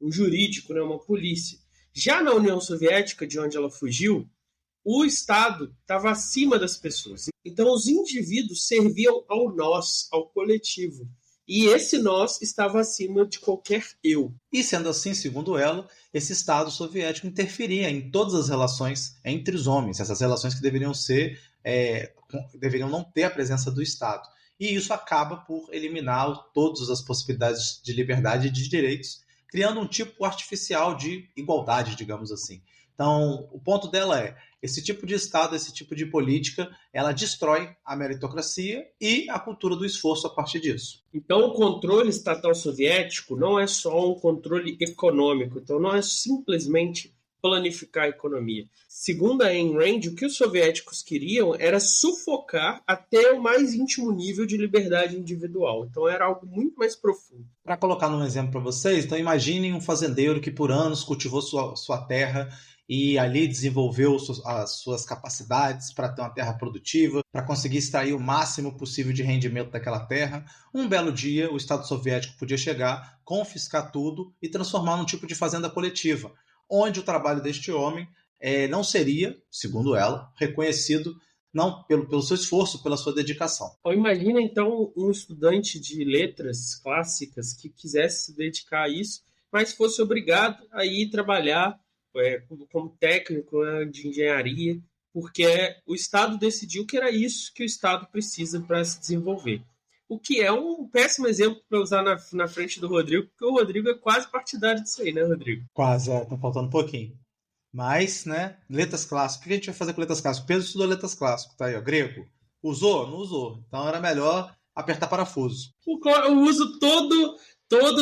jurídico, né, uma polícia. Já na União Soviética, de onde ela fugiu, o Estado estava acima das pessoas. Então os indivíduos serviam ao nós, ao coletivo. E esse nós estava acima de qualquer eu. E sendo assim, segundo ela, esse Estado soviético interferia em todas as relações entre os homens, essas relações que deveriam não ter a presença do Estado. E isso acaba por eliminar todas as possibilidades de liberdade e de direitos, criando um tipo artificial de igualdade, digamos assim. Então, o ponto dela é, esse tipo de Estado, esse tipo de política, ela destrói a meritocracia e a cultura do esforço a partir disso. Então, o controle estatal soviético não é só um controle econômico, então não é simplesmente planificar a economia. Segundo a Ayn Rand, o que os soviéticos queriam era sufocar até o mais íntimo nível de liberdade individual. Então era algo muito mais profundo. Para colocar um exemplo para vocês, então imaginem um fazendeiro que por anos cultivou sua terra e ali desenvolveu as suas capacidades para ter uma terra produtiva, para conseguir extrair o máximo possível de rendimento daquela terra. Um belo dia, o Estado soviético podia chegar, confiscar tudo e transformar num tipo de fazenda coletiva, onde o trabalho deste homem não seria, segundo ela, reconhecido não pelo seu esforço, pela sua dedicação. Imagina, então, um estudante de letras clássicas que quisesse se dedicar a isso, mas fosse obrigado a ir trabalhar como técnico, né, de engenharia, porque o Estado decidiu que era isso que o Estado precisa para se desenvolver. O que é um péssimo exemplo para usar na frente do Rodrigo, porque o Rodrigo é quase partidário disso aí, né, Rodrigo? Quase, tá faltando um pouquinho. Mas, né, letras clássicas. O que a gente vai fazer com letras clássicas? Pedro estudou letras clássicas, tá aí, ó, grego. Usou? Não usou. Então era melhor apertar parafuso. Eu uso todo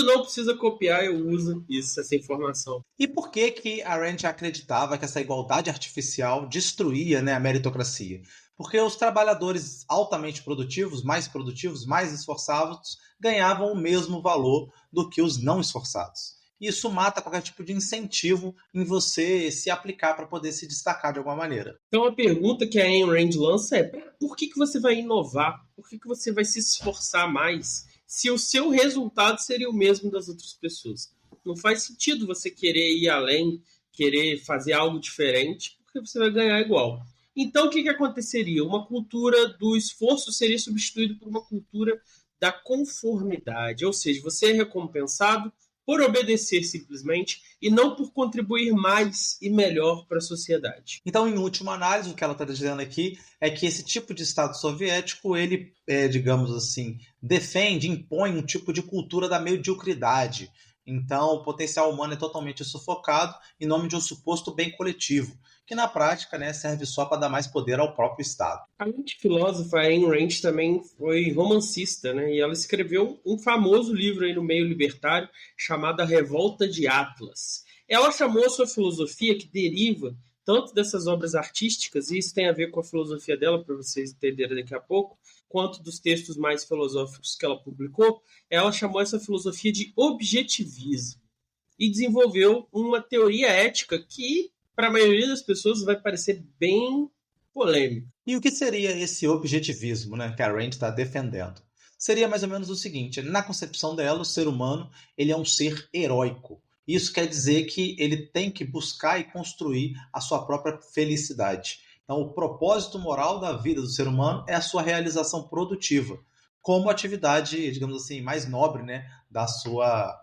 não precisa copiar, eu uso essa informação. E por que a Rand acreditava que essa igualdade artificial destruía, né, a meritocracia? Porque os trabalhadores altamente produtivos, mais esforçados, ganhavam o mesmo valor do que os não esforçados. Isso mata qualquer tipo de incentivo em você se aplicar para poder se destacar de alguma maneira. Então a pergunta que a Ayn Rand lança é: por que você vai inovar? Por que você vai se esforçar mais se o seu resultado seria o mesmo das outras pessoas. Não faz sentido você querer ir além, querer fazer algo diferente, porque você vai ganhar igual. Então, o que aconteceria? Uma cultura do esforço seria substituída por uma cultura da conformidade, ou seja, você é recompensado por obedecer simplesmente e não por contribuir mais e melhor para a sociedade. Então, em última análise, o que ela está dizendo aqui é que esse tipo de Estado soviético, ele, digamos assim, defende, impõe um tipo de cultura da mediocridade. Então, o potencial humano é totalmente sufocado em nome de um suposto bem coletivo, que na prática, né, serve só para dar mais poder ao próprio Estado. A mente filósofa Ayn Rand também foi romancista, né? E ela escreveu um famoso livro aí no meio libertário chamado A Revolta de Atlas. Ela chamou a sua filosofia, que deriva tanto dessas obras artísticas, e isso tem a ver com a filosofia dela, para vocês entenderem daqui a pouco, quanto dos textos mais filosóficos que ela publicou, ela chamou essa filosofia de objetivismo e desenvolveu uma teoria ética que, para a maioria das pessoas, vai parecer bem polêmico. E o que seria esse objetivismo, né, que a Rand está defendendo? Seria mais ou menos o seguinte: na concepção dela, o ser humano ele é um ser heróico. Isso quer dizer que ele tem que buscar e construir a sua própria felicidade. Então, o propósito moral da vida do ser humano é a sua realização produtiva, como atividade, digamos assim, mais nobre, né, da sua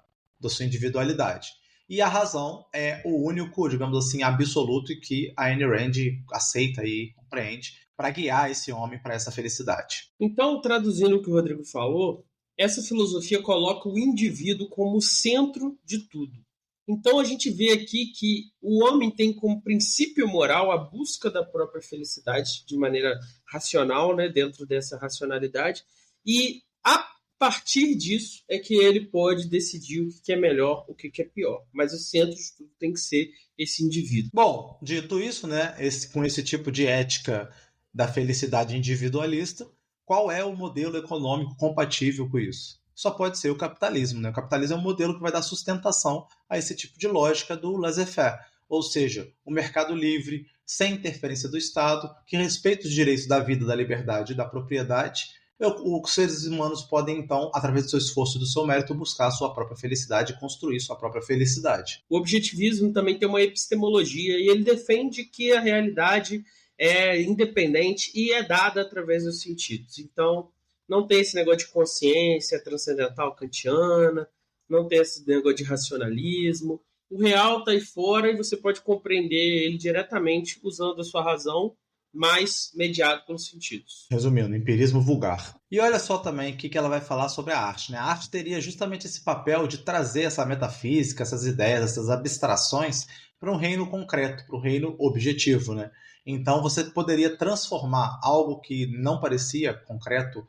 individualidade. E a razão é o único, digamos assim, absoluto que a Ayn Rand aceita e compreende para guiar esse homem para essa felicidade. Então, traduzindo o que o Rodrigo falou, essa filosofia coloca o indivíduo como centro de tudo. Então, a gente vê aqui que o homem tem como princípio moral a busca da própria felicidade de maneira racional, né, dentro dessa racionalidade, e a partir disso é que ele pode decidir o que é melhor, o que é pior. Mas o centro de tudo tem que ser esse indivíduo. Bom, dito isso, né, com esse tipo de ética da felicidade individualista, qual é o modelo econômico compatível com isso? Só pode ser o capitalismo, né? O capitalismo é um modelo que vai dar sustentação a esse tipo de lógica do laissez-faire, ou seja, o mercado livre, sem interferência do Estado, que respeita os direitos da vida, da liberdade e da propriedade. Os seres humanos podem, então, através do seu esforço e do seu mérito, buscar a sua própria felicidade e construir sua própria felicidade. O objetivismo também tem uma epistemologia e ele defende que a realidade é independente e é dada através dos sentidos. Então, não tem esse negócio de consciência transcendental kantiana, não tem esse negócio de racionalismo. O real está aí fora e você pode compreender ele diretamente usando a sua razão, mais mediado pelos sentidos. Resumindo, empirismo vulgar. E olha só também o que ela vai falar sobre a arte, né? A arte teria justamente esse papel de trazer essa metafísica, essas ideias, essas abstrações para um reino concreto, para um reino objetivo, né? Então você poderia transformar algo que não parecia concreto,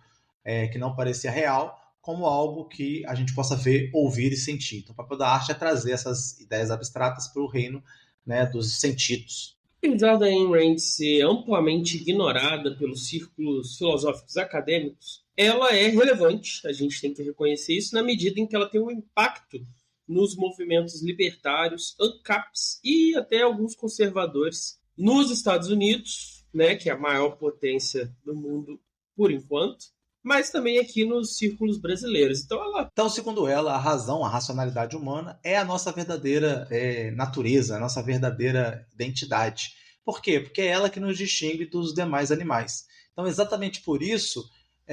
que não parecia real, como algo que a gente possa ver, ouvir e sentir. Então o papel da arte é trazer essas ideias abstratas para o reino, né, dos sentidos. Apesar da Ayn Rand ser amplamente ignorada pelos círculos filosóficos acadêmicos, ela é relevante, a gente tem que reconhecer isso, na medida em que ela tem um impacto nos movimentos libertários, ANCAPs e até alguns conservadores nos Estados Unidos, né, que é a maior potência do mundo por enquanto, mas também aqui nos círculos brasileiros. Então, segundo ela, a razão, a racionalidade humana é a nossa verdadeira natureza, a nossa verdadeira identidade. Por quê? Porque é ela que nos distingue dos demais animais. Então, exatamente por isso,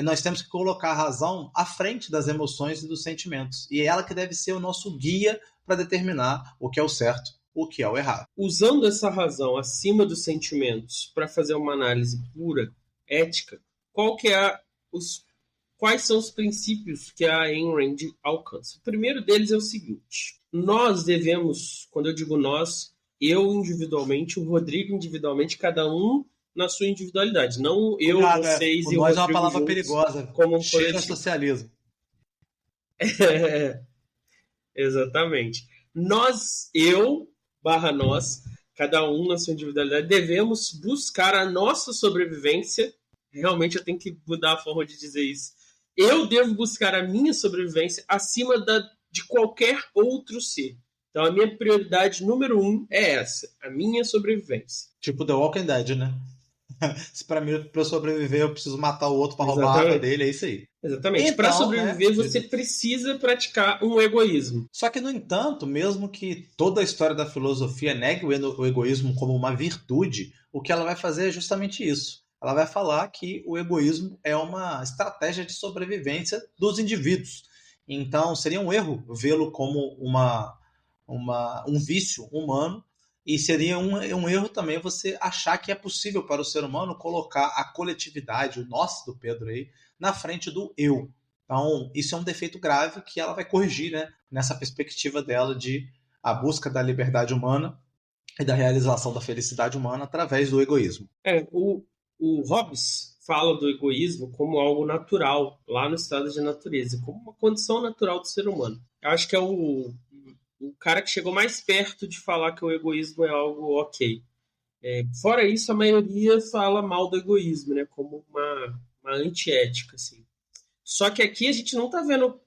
nós temos que colocar a razão à frente das emoções e dos sentimentos. E é ela que deve ser o nosso guia para determinar o que é o certo, o que é o errado. Usando essa razão acima dos sentimentos para fazer uma análise pura, ética, quais são os princípios que a Ayn Rand alcança? O primeiro deles é o seguinte: nós devemos, quando eu digo nós, eu individualmente, o Rodrigo individualmente, cada um na sua individualidade, não eu, vocês e o nós Rodrigo é uma palavra juntos, perigosa, como um cheira coletivo. socialismo. Exatamente. Nós, nós, cada um na sua individualidade, devemos buscar a nossa sobrevivência. Realmente eu tenho que mudar a forma de dizer isso. Eu devo buscar a minha sobrevivência acima de qualquer outro ser. Então a minha prioridade número 1 é essa, a minha sobrevivência. Tipo The Walking Dead, né? Se para mim, para eu sobreviver, eu preciso matar o outro para roubar a água Exatamente. dele, é isso aí. Exatamente. Para Então, né? sobreviver, você precisa praticar um egoísmo. Só que, no entanto, mesmo que toda a história da filosofia negue o egoísmo como uma virtude, o que ela vai fazer é justamente isso. Ela vai falar que o egoísmo é uma estratégia de sobrevivência dos indivíduos. Então, seria um erro vê-lo como um vício humano, e seria um erro também você achar que é possível para o ser humano colocar a coletividade, o nós do Pedro aí, na frente do eu. Então, isso é um defeito grave que ela vai corrigir, né, nessa perspectiva dela de a busca da liberdade humana e da realização da felicidade humana através do egoísmo. O Hobbes fala do egoísmo como algo natural, lá no estado de natureza, como uma condição natural do ser humano. Eu acho que é o cara que chegou mais perto de falar que o egoísmo é algo ok. Fora isso, a maioria fala mal do egoísmo, né, como uma antiética, assim. Só que aqui a gente não está vendo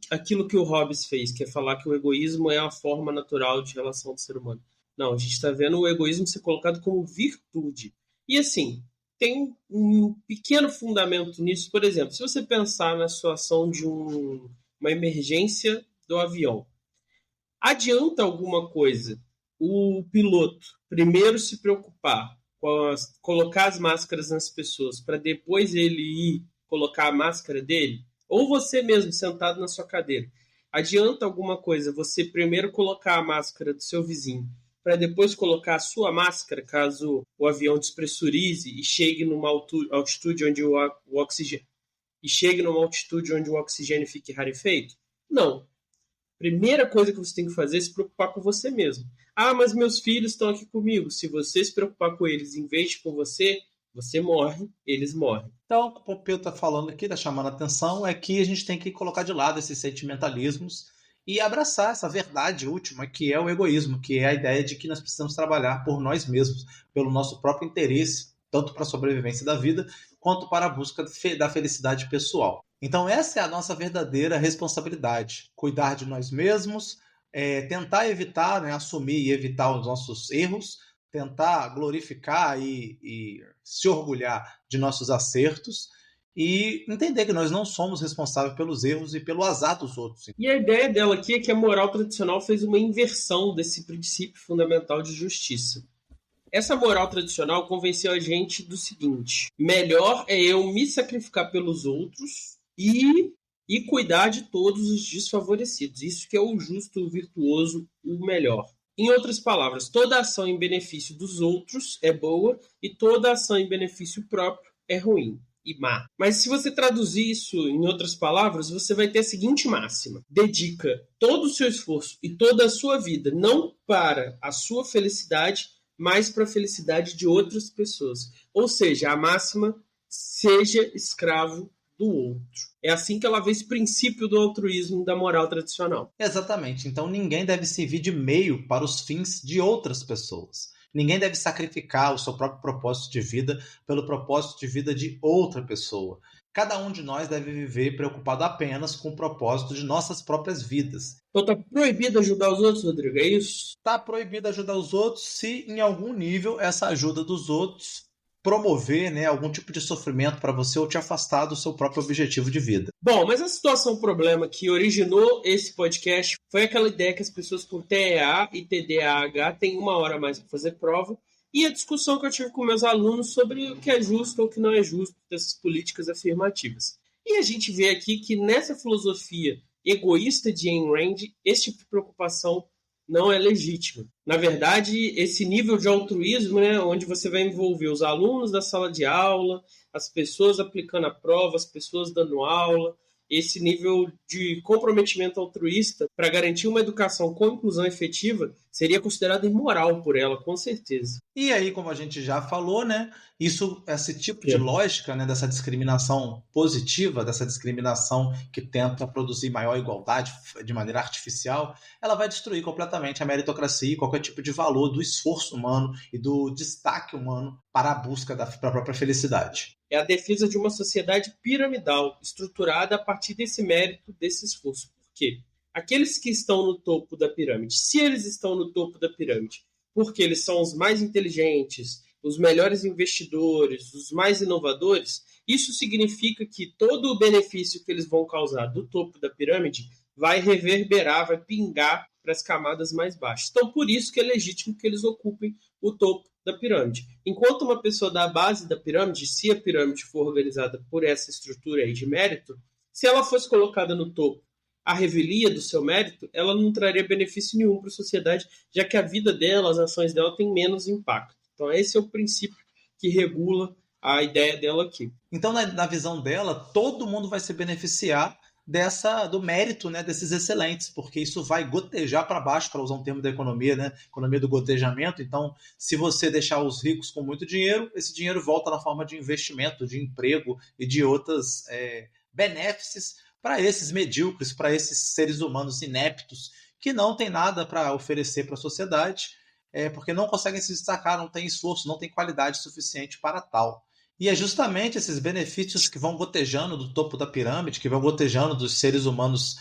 aquilo que o Hobbes fez, que é falar que o egoísmo é a forma natural de relação do ser humano. Não, a gente está vendo o egoísmo ser colocado como virtude. E assim, tem um pequeno fundamento nisso. Por exemplo, se você pensar na situação de uma emergência do avião, adianta alguma coisa o piloto primeiro se preocupar com colocar as máscaras nas pessoas para depois ele ir colocar a máscara dele? Ou você mesmo sentado na sua cadeira, adianta alguma coisa você primeiro colocar a máscara do seu vizinho para depois colocar a sua máscara caso o avião despressurize e chegue numa altitude onde o oxigênio fique rarefeito? Não. Primeira coisa que você tem que fazer é se preocupar com você mesmo. Ah, mas meus filhos estão aqui comigo. Se você se preocupar com eles em vez de com você, você morre, eles morrem. Então, o que o Pompeu está falando aqui, está chamando a atenção, é que a gente tem que colocar de lado esses sentimentalismos e abraçar essa verdade última, que é o egoísmo, que é a ideia de que nós precisamos trabalhar por nós mesmos, pelo nosso próprio interesse, tanto para a sobrevivência da vida, quanto para a busca da felicidade pessoal. Então, essa é a nossa verdadeira responsabilidade: cuidar de nós mesmos, tentar evitar, né, assumir e evitar os nossos erros, tentar glorificar e se orgulhar de nossos acertos e entender que nós não somos responsáveis pelos erros e pelo azar dos outros. E a ideia dela aqui é que a moral tradicional fez uma inversão desse princípio fundamental de justiça. Essa moral tradicional convenceu a gente do seguinte: melhor é eu me sacrificar pelos outros e cuidar de todos os desfavorecidos. Isso que é o justo, o virtuoso, o melhor. Em outras palavras, toda ação em benefício dos outros é boa e toda ação em benefício próprio é ruim e má. Mas se você traduzir isso em outras palavras, você vai ter a seguinte máxima: dedica todo o seu esforço e toda a sua vida não para a sua felicidade, mas para a felicidade de outras pessoas. Ou seja, a máxima: seja escravo do outro. É assim que ela vê esse princípio do altruísmo da moral tradicional. Exatamente. Então ninguém deve servir de meio para os fins de outras pessoas. Ninguém deve sacrificar o seu próprio propósito de vida pelo propósito de vida de outra pessoa. Cada um de nós deve viver preocupado apenas com o propósito de nossas próprias vidas. Então tá proibido ajudar os outros, Rodrigo, é isso? Está proibido ajudar os outros se, em algum nível, essa ajuda dos outros promover, né, algum tipo de sofrimento para você ou te afastar do seu próprio objetivo de vida. Bom, mas a situação, o problema que originou esse podcast foi aquela ideia que as pessoas com TEA e TDAH têm 1 hora a mais para fazer prova, e a discussão que eu tive com meus alunos sobre o que é justo ou o que não é justo dessas políticas afirmativas. E a gente vê aqui que nessa filosofia egoísta de Ayn Rand, esse tipo de preocupação não é legítima. Na verdade, esse nível de altruísmo, né, onde você vai envolver os alunos da sala de aula, as pessoas aplicando a prova, as pessoas dando aula, esse nível de comprometimento altruísta para garantir uma educação com inclusão efetiva seria considerado imoral por ela, com certeza. E aí, como a gente já falou, né, esse tipo de lógica, né, dessa discriminação positiva, dessa discriminação que tenta produzir maior igualdade de maneira artificial, ela vai destruir completamente a meritocracia e qualquer tipo de valor do esforço humano e do destaque humano para a busca da própria felicidade. É a defesa de uma sociedade piramidal, estruturada a partir desse mérito, desse esforço. Por quê? Aqueles que estão no topo da pirâmide, se eles estão no topo da pirâmide porque eles são os mais inteligentes, os melhores investidores, os mais inovadores, isso significa que todo o benefício que eles vão causar do topo da pirâmide vai reverberar, vai pingar para as camadas mais baixas. Então, por isso que é legítimo que eles ocupem o topo da pirâmide. Enquanto uma pessoa da base da pirâmide, se a pirâmide for organizada por essa estrutura aí de mérito, se ela fosse colocada no topo à revelia do seu mérito, ela não traria benefício nenhum para a sociedade, já que a vida dela, as ações dela têm menos impacto. Então, esse é o princípio que regula a ideia dela aqui. Então, na visão dela, todo mundo vai se beneficiar do mérito, né, desses excelentes, porque isso vai gotejar para baixo, para usar um termo da economia, né, economia do gotejamento. Então, se você deixar os ricos com muito dinheiro, esse dinheiro volta na forma de investimento, de emprego e de outros benefícios para esses medíocres, para esses seres humanos ineptos, que não tem nada para oferecer para a sociedade, porque não conseguem se destacar, não tem esforço, não tem qualidade suficiente para tal. E é justamente esses benefícios que vão gotejando do topo da pirâmide, que vão gotejando dos seres humanos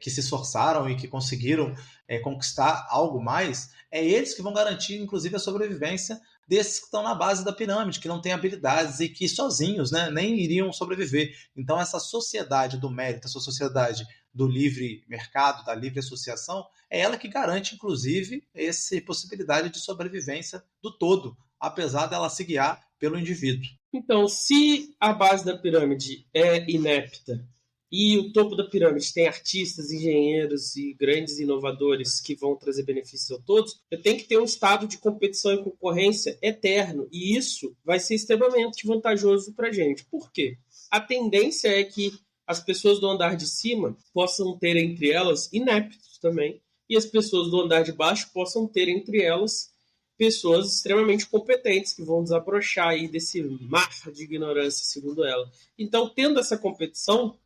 que se esforçaram e que conseguiram conquistar algo mais, é eles que vão garantir, inclusive, a sobrevivência desses que estão na base da pirâmide, que não têm habilidades e que sozinhos, né, nem iriam sobreviver. Então, essa sociedade do mérito, essa sociedade do livre mercado, da livre associação, é ela que garante, inclusive, essa possibilidade de sobrevivência do todo, apesar dela se guiar pelo indivíduo. Então, se a base da pirâmide é inepta e o topo da pirâmide tem artistas, engenheiros e grandes inovadores que vão trazer benefícios a todos, eu tenho que ter um estado de competição e concorrência eterno, e isso vai ser extremamente vantajoso para a gente. Por quê? A tendência é que as pessoas do andar de cima possam ter entre elas ineptos também, e as pessoas do andar de baixo possam ter entre elas pessoas extremamente competentes que vão desabrochar aí desse mar de ignorância, segundo ela. Então, tendo essa competição,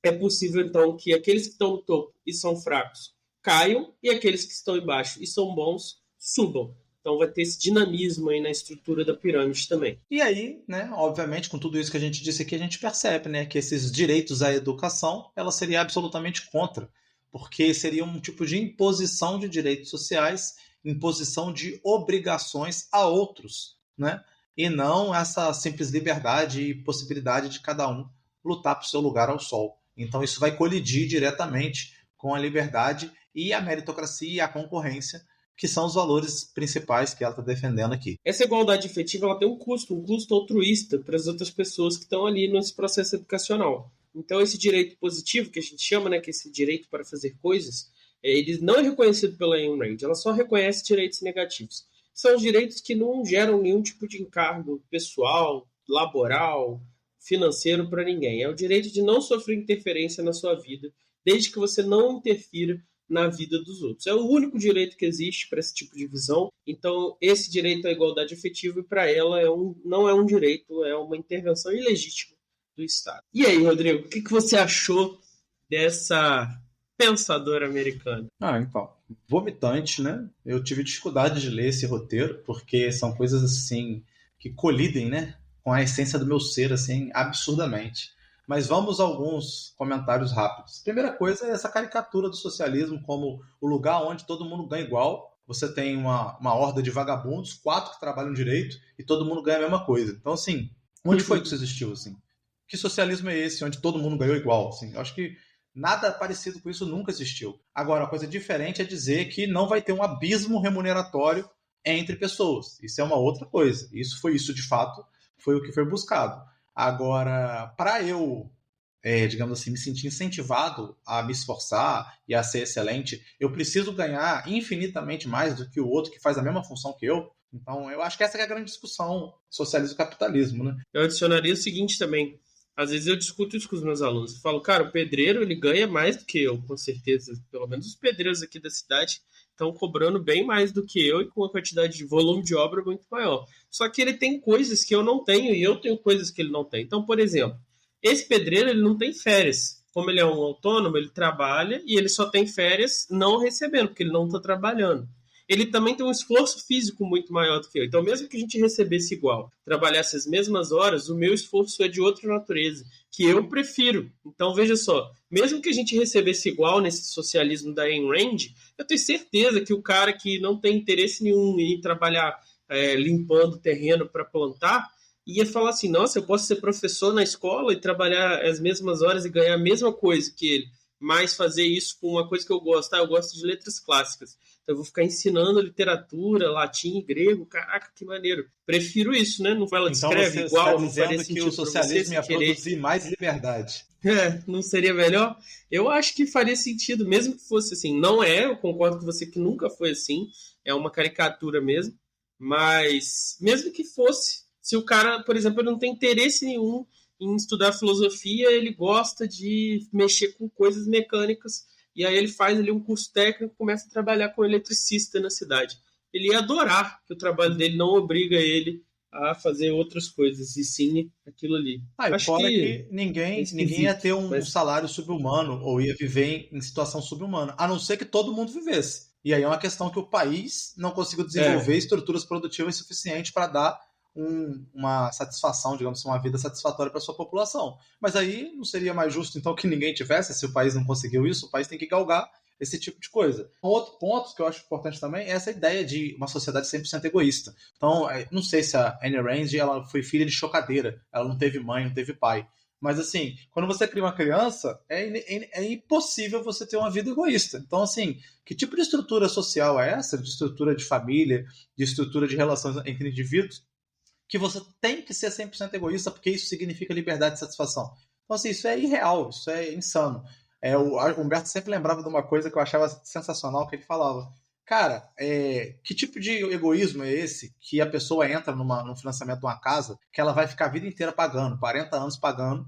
é possível, então, que aqueles que estão no topo e são fracos caiam e aqueles que estão embaixo e são bons subam. Então, vai ter esse dinamismo aí na estrutura da pirâmide também. E aí, né, obviamente, com tudo isso que a gente disse aqui, a gente percebe, né, que esses direitos à educação, ela seria absolutamente contra, porque seria um tipo de imposição de direitos sociais, imposição de obrigações a outros, né? E não essa simples liberdade e possibilidade de cada um lutar por seu lugar ao sol. Então isso vai colidir diretamente com a liberdade e a meritocracia e a concorrência, que são os valores principais que ela está defendendo aqui. Essa igualdade efetiva ela tem um custo altruísta para as outras pessoas que estão ali nesse processo educacional. Então esse direito positivo, que a gente chama, né, que é esse direito para fazer coisas, ele não é reconhecido pela Ayn Rand, ela só reconhece direitos negativos. São os direitos que não geram nenhum tipo de encargo pessoal, laboral, financeiro para ninguém. É o direito de não sofrer interferência na sua vida, desde que você não interfira na vida dos outros. É o único direito que existe para esse tipo de visão. Então, esse direito à igualdade efetiva, para ela, não é um direito, é uma intervenção ilegítima do Estado. E aí, Rodrigo, o que você achou dessa pensadora americana? Então, vomitante, né? Eu tive dificuldade de ler esse roteiro, porque são coisas assim que colidem, né, com a essência do meu ser, assim, absurdamente. Mas vamos a alguns comentários rápidos. Primeira coisa é essa caricatura do socialismo como o lugar onde todo mundo ganha igual. Você tem uma horda de vagabundos, 4 que trabalham direito, e todo mundo ganha a mesma coisa. Então, assim, onde foi que isso existiu, assim? Que socialismo é esse, onde todo mundo ganhou igual, assim? Eu acho que nada parecido com isso nunca existiu. Agora, a coisa diferente é dizer que não vai ter um abismo remuneratório entre pessoas. Isso é uma outra coisa. Isso de fato, foi o que foi buscado. Agora, para eu, digamos assim, me sentir incentivado a me esforçar e a ser excelente, eu preciso ganhar infinitamente mais do que o outro que faz a mesma função que eu. Então, eu acho que essa é a grande discussão socialismo e capitalismo, né? Eu adicionaria o seguinte também. Às vezes eu discuto isso com os meus alunos. Eu falo, cara, o pedreiro ele ganha mais do que eu, com certeza. Pelo menos os pedreiros aqui da cidade estão cobrando bem mais do que eu e com uma quantidade de volume de obra muito maior. Só que ele tem coisas que eu não tenho e eu tenho coisas que ele não tem. Então, por exemplo, esse pedreiro ele não tem férias. Como ele é um autônomo, ele trabalha e ele só tem férias não recebendo, porque ele não está trabalhando. Ele também tem um esforço físico muito maior do que eu. Então, mesmo que a gente recebesse igual, trabalhasse as mesmas horas, o meu esforço é de outra natureza, que eu prefiro. Então, veja só, mesmo que a gente recebesse igual nesse socialismo da Ayn Rand, eu tenho certeza que o cara que não tem interesse nenhum em trabalhar limpando o terreno para plantar, ia falar assim, nossa, eu posso ser professor na escola e trabalhar as mesmas horas e ganhar a mesma coisa que ele, mas fazer isso com uma coisa que eu gosto. Eu gosto de letras clássicas. Então eu vou ficar ensinando literatura, latim e grego. Caraca, que maneiro. Prefiro isso, né? Não ela Então descreve você igual, está não faria dizendo que o sentido para você socialismo sem ia querer. produzir mais liberdade. Não seria melhor? Eu acho que faria sentido, mesmo que fosse assim. Não é, eu concordo com você que nunca foi assim. É uma caricatura mesmo. Mas, mesmo que fosse, se o cara, por exemplo, ele não tem interesse nenhum em estudar filosofia, ele gosta de mexer com coisas mecânicas, e aí ele faz ali um curso técnico e começa a trabalhar com eletricista na cidade. Ele ia adorar que o trabalho dele não obriga ele a fazer outras coisas, e sim aquilo ali. E Acho fora que que é ninguém ia esquisito, ter um mas salário sobre-humano ou ia viver em situação sobre-humana, a não ser que todo mundo vivesse. E aí é uma questão que o país não conseguiu desenvolver estruturas produtivas suficientes para dar uma satisfação, digamos assim, uma vida satisfatória para sua população. Mas aí não seria mais justo, então, que ninguém tivesse, se o país não conseguiu isso, o país tem que galgar esse tipo de coisa. Um outro ponto que eu acho importante também é essa ideia de uma sociedade 100% egoísta. Então, não sei se a Ayn Rand ela foi filha de chocadeira, ela não teve mãe, não teve pai. Mas, assim, quando você cria uma criança, é impossível você ter uma vida egoísta. Então, assim, que tipo de estrutura social é essa? De estrutura de família, de estrutura de relações entre indivíduos, que você tem que ser 100% egoísta, porque isso significa liberdade e satisfação. Então, assim, isso é irreal, isso é insano. O Humberto sempre lembrava de uma coisa que eu achava sensacional, que ele falava, cara, que tipo de egoísmo é esse que a pessoa entra no financiamento de uma casa que ela vai ficar a vida inteira pagando, 40 anos pagando.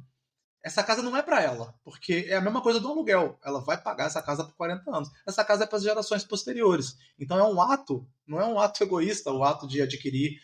Essa casa não é para ela, porque é a mesma coisa do aluguel. Ela vai pagar essa casa por 40 anos. Essa casa é para as gerações posteriores. Então é um ato, não é um ato egoísta, o ato de adquirir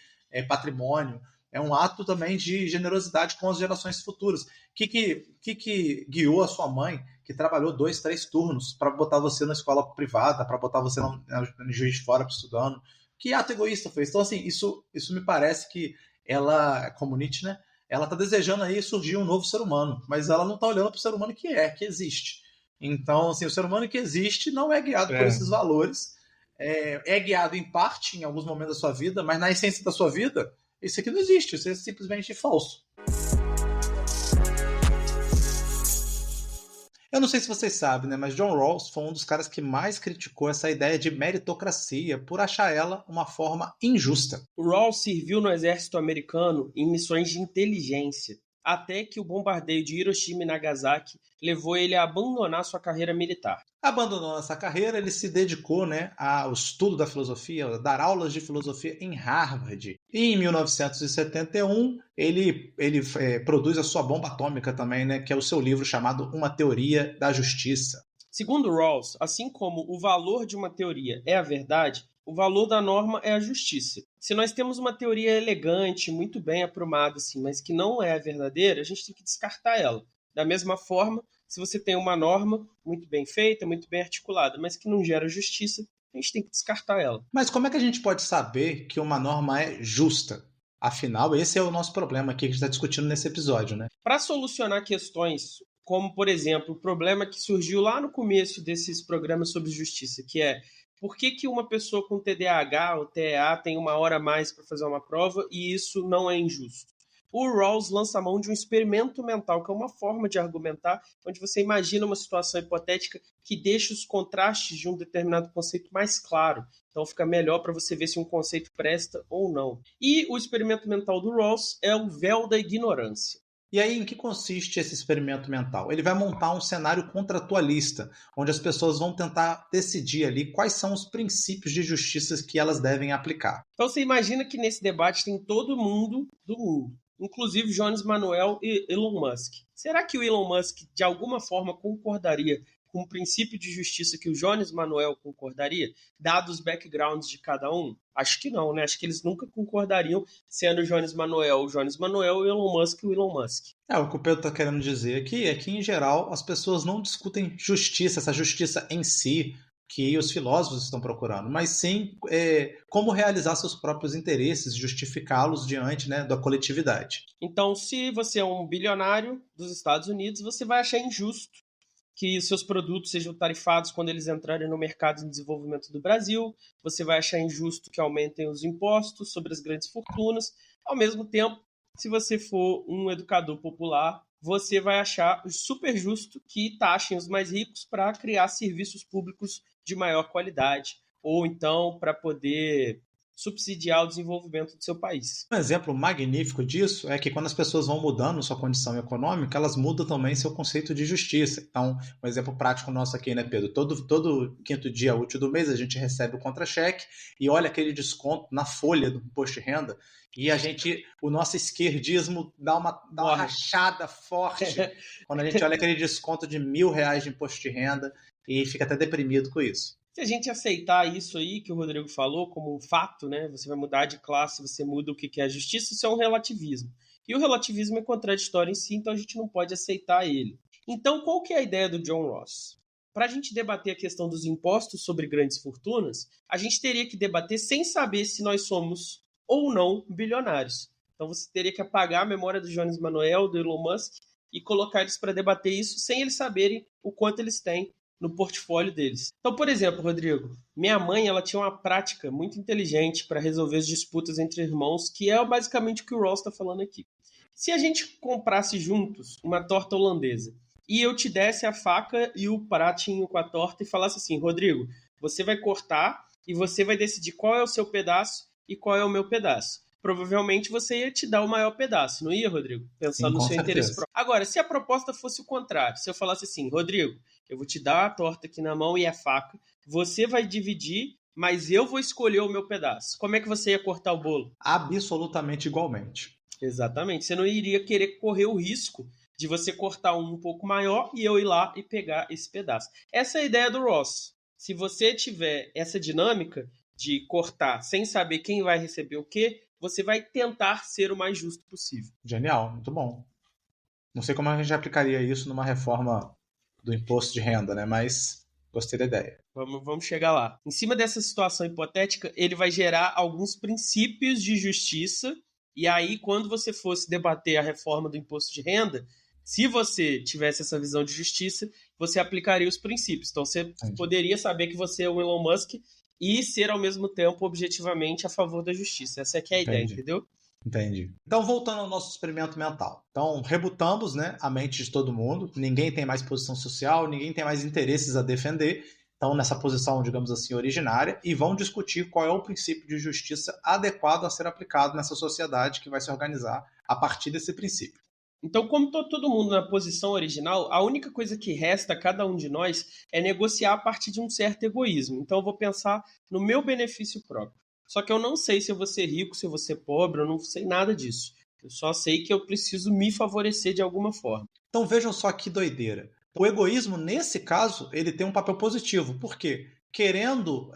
patrimônio. É um ato também de generosidade com as gerações futuras. O que guiou a sua mãe, que trabalhou 2, 3 turnos para botar você na escola privada, para botar você no Juiz de Fora estudando? Que ato egoísta foi esse? Então, assim, isso me parece que ela, como Nietzsche, né? Ela está desejando aí surgir um novo ser humano, mas ela não está olhando para o ser humano que existe. Então, assim, o ser humano que existe não é guiado por esses valores, é guiado em parte, em alguns momentos da sua vida, mas na essência da sua vida, isso aqui não existe, isso é simplesmente falso. Eu não sei se vocês sabem, né, mas John Rawls foi um dos caras que mais criticou essa ideia de meritocracia por achar ela uma forma injusta. O Rawls serviu no exército americano em missões de inteligência, até que o bombardeio de Hiroshima e Nagasaki levou ele a abandonar sua carreira militar. Abandonando essa carreira, ele se dedicou, né, ao estudo da filosofia, a dar aulas de filosofia em Harvard. E em 1971, ele produz a sua bomba atômica também, né, que é o seu livro chamado Uma Teoria da Justiça. Segundo Rawls, assim como o valor de uma teoria é a verdade, o valor da norma é a justiça. Se nós temos uma teoria elegante, muito bem aprumada, assim, mas que não é verdadeira, a gente tem que descartar ela. Da mesma forma, se você tem uma norma muito bem feita, muito bem articulada, mas que não gera justiça, a gente tem que descartar ela. Mas como é que a gente pode saber que uma norma é justa? Afinal, esse é o nosso problema aqui que a gente está discutindo nesse episódio, né? Para solucionar questões como, por exemplo, o problema que surgiu lá no começo desses programas sobre justiça, que é por que uma pessoa com TDAH ou TEA tem 1 hora a mais para fazer uma prova e isso não é injusto? O Rawls lança a mão de um experimento mental, que é uma forma de argumentar, onde você imagina uma situação hipotética que deixa os contrastes de um determinado conceito mais claro. Então fica melhor para você ver se um conceito presta ou não. E o experimento mental do Rawls é o véu da ignorância. E aí, em que consiste esse experimento mental? Ele vai montar um cenário contratualista, onde as pessoas vão tentar decidir ali quais são os princípios de justiça que elas devem aplicar. Então você imagina que nesse debate tem todo mundo do mundo, inclusive Jones Manuel e Elon Musk. Será que o Elon Musk, de alguma forma, concordaria com o princípio de justiça que o Jones Manuel concordaria, dados os backgrounds de cada um? Acho que não, né? Acho que eles nunca concordariam sendo o Jones Manuel e o Elon Musk o Elon Musk. O que o Pedro está querendo dizer aqui é que, em geral, as pessoas não discutem justiça, essa justiça em si, que os filósofos estão procurando, mas sim como realizar seus próprios interesses, justificá-los diante, né, da coletividade. Então, se você é um bilionário dos Estados Unidos, você vai achar injusto que seus produtos sejam tarifados quando eles entrarem no mercado em desenvolvimento do Brasil. Você vai achar injusto que aumentem os impostos sobre as grandes fortunas. Ao mesmo tempo, se você for um educador popular, você vai achar super justo que taxem os mais ricos para criar serviços públicos de maior qualidade, ou então para poder subsidiar o desenvolvimento do seu país. Um exemplo magnífico disso é que quando as pessoas vão mudando sua condição econômica, elas mudam também seu conceito de justiça. Então, um exemplo prático nosso aqui, né, Pedro? Todo quinto dia útil do mês a gente recebe o contra-cheque e olha aquele desconto na folha do imposto de renda e o nosso esquerdismo dá uma rachada forte quando a gente olha aquele desconto de R$1.000 de imposto de renda e fica até deprimido com isso. Se a gente aceitar isso aí que o Rodrigo falou como um fato, né? Você vai mudar de classe, você muda o que é a justiça, isso é um relativismo. E o relativismo é contraditório em si, então a gente não pode aceitar ele. Então, qual que é a ideia do John Ross? Para a gente debater a questão dos impostos sobre grandes fortunas, a gente teria que debater sem saber se nós somos ou não bilionários. Então você teria que apagar a memória do Jones Manuel, do Elon Musk, e colocar eles para debater isso sem eles saberem o quanto eles têm no portfólio deles. Então, por exemplo, Rodrigo, minha mãe ela tinha uma prática muito inteligente para resolver as disputas entre irmãos, que é basicamente o que o Ross está falando aqui. Se a gente comprasse juntos uma torta holandesa e eu te desse a faca e o pratinho com a torta e falasse assim, Rodrigo, você vai cortar e você vai decidir qual é o seu pedaço e qual é o meu pedaço. Provavelmente você ia te dar o maior pedaço, não ia, Rodrigo? Pensando no seu interesse próprio. Agora, se a proposta fosse o contrário, se eu falasse assim, Rodrigo, eu vou te dar a torta aqui na mão e a faca, você vai dividir, mas eu vou escolher o meu pedaço. Como é que você ia cortar o bolo? Absolutamente igualmente. Exatamente. Você não iria querer correr o risco de você cortar um pouco maior e eu ir lá e pegar esse pedaço. Essa é a ideia do Ross. Se você tiver essa dinâmica de cortar sem saber quem vai receber o quê, você vai tentar ser o mais justo possível. Genial, muito bom. Não sei como a gente aplicaria isso numa reforma do imposto de renda, né? Mas gostei da ideia. Vamos chegar lá. Em cima dessa situação hipotética, ele vai gerar alguns princípios de justiça, e aí, quando você fosse debater a reforma do imposto de renda, se você tivesse essa visão de justiça, você aplicaria os princípios. Então, você poderia saber que você é o Elon Musk e ser, ao mesmo tempo, objetivamente a favor da justiça. Essa aqui é a ideia, entendeu? Entendi. Então, voltando ao nosso experimento mental. Então, rebutamos, né, a mente de todo mundo. Ninguém tem mais posição social, ninguém tem mais interesses a defender. Então, nessa posição, digamos assim, originária. E vão discutir qual é o princípio de justiça adequado a ser aplicado nessa sociedade que vai se organizar a partir desse princípio. Então, como todo mundo na posição original, a única coisa que resta a cada um de nós é negociar a partir de um certo egoísmo. Então, eu vou pensar no meu benefício próprio. Só que eu não sei se eu vou ser rico, se eu vou ser pobre, eu não sei nada disso. Eu só sei que eu preciso me favorecer de alguma forma. Então, vejam só que doideira. O egoísmo, nesse caso, ele tem um papel positivo. Por quê? Querendo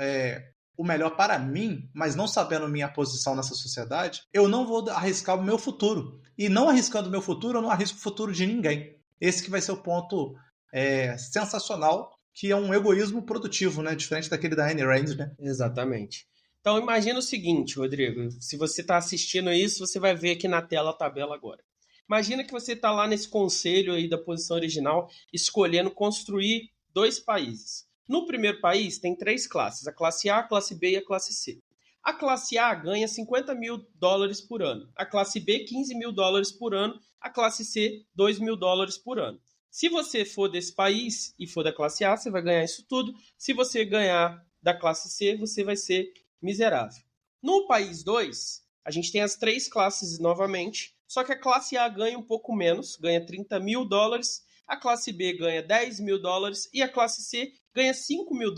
o melhor para mim, mas não sabendo minha posição nessa sociedade, eu não vou arriscar o meu futuro. E não arriscando o meu futuro, eu não arrisco o futuro de ninguém. Esse que vai ser o ponto sensacional, que é um egoísmo produtivo, né? Diferente daquele da Ayn Rand, né? Exatamente. Então, imagina o seguinte, Rodrigo. Se você está assistindo isso, você vai ver aqui na tela a tabela agora. Imagina que você está lá nesse conselho aí da posição original, escolhendo construir 2 países. No primeiro país, tem 3 classes, a classe A, a classe B e a classe C. A classe A ganha $50 mil por ano. A classe B, $15 mil por ano. A classe C, $2 mil por ano. Se você for desse país e for da classe A, você vai ganhar isso tudo. Se você ganhar da classe C, você vai ser miserável. No país 2, a gente tem as 3 classes novamente, só que a classe A ganha um pouco menos, ganha $30 mil, a classe B ganha $10 mil e a classe C ganha $5 mil.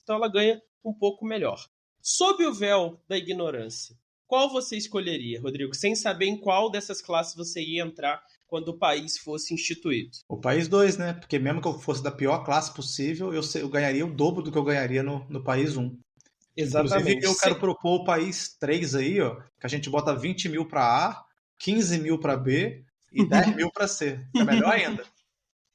Então ela ganha um pouco melhor. Sob o véu da ignorância, qual você escolheria, Rodrigo? Sem saber em qual dessas classes você ia entrar quando o país fosse instituído. O país 2, né? Porque mesmo que eu fosse da pior classe possível, eu ganharia o dobro do que eu ganharia no país 1. Exatamente. Inclusive, eu quero propor o país 3 aí, ó, que a gente bota 20 mil para A, 15 mil para B e 10 mil para C. É melhor ainda.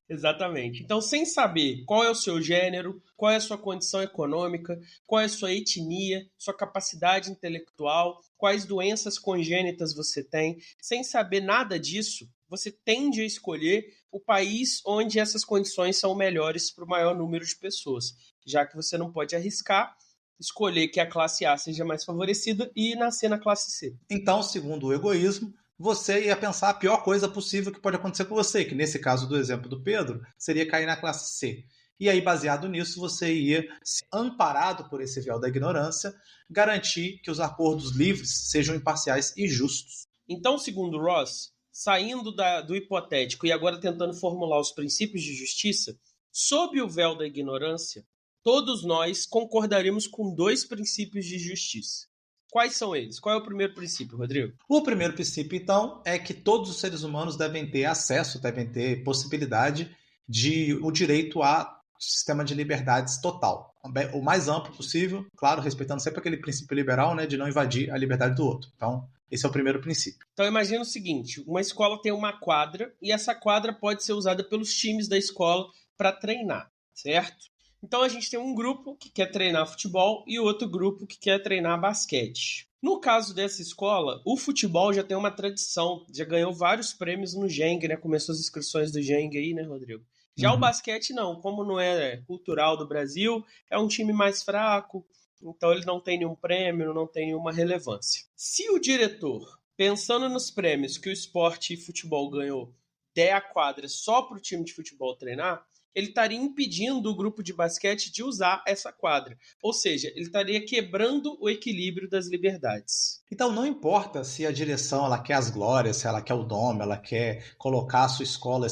Exatamente. Então, sem saber qual é o seu gênero, qual é a sua condição econômica, qual é a sua etnia, sua capacidade intelectual, quais doenças congênitas você tem, sem saber nada disso, você tende a escolher o país onde essas condições são melhores para o maior número de pessoas, já que você não pode arriscar escolher que a classe A seja mais favorecida e nascer na classe C. Então, segundo o egoísmo, você ia pensar a pior coisa possível que pode acontecer com você, que nesse caso do exemplo do Pedro, seria cair na classe C. E aí, baseado nisso, você ia, amparado por esse véu da ignorância, garantir que os acordos livres sejam imparciais e justos. Então, segundo Ross, saindo do hipotético e agora tentando formular os princípios de justiça, sob o véu da ignorância, todos nós concordaríamos com 2 princípios de justiça. Quais são eles? Qual é o primeiro princípio, Rodrigo? O primeiro princípio, então, é que todos os seres humanos devem ter acesso, devem ter possibilidade de o direito a sistema de liberdades total. O mais amplo possível, claro, respeitando sempre aquele princípio liberal, né, de não invadir a liberdade do outro. Então, esse é o primeiro princípio. Então, imagina o seguinte, uma escola tem uma quadra e essa quadra pode ser usada pelos times da escola para treinar, certo? Então, a gente tem um grupo que quer treinar futebol e outro grupo que quer treinar basquete. No caso dessa escola, o futebol já tem uma tradição, já ganhou vários prêmios no Geng, né? Começou as inscrições do Geng aí, né, Rodrigo? Já o basquete não, como não é cultural do Brasil, é um time mais fraco, então ele não tem nenhum prêmio, não tem nenhuma relevância. Se o diretor, pensando nos prêmios que o esporte e futebol ganhou, der a quadra só para o time de futebol treinar, ele estaria impedindo o grupo de basquete de usar essa quadra. Ou seja, ele estaria quebrando o equilíbrio das liberdades. Então não importa se a direção ela quer as glórias, se ela quer o dom, ela quer colocar a sua escola,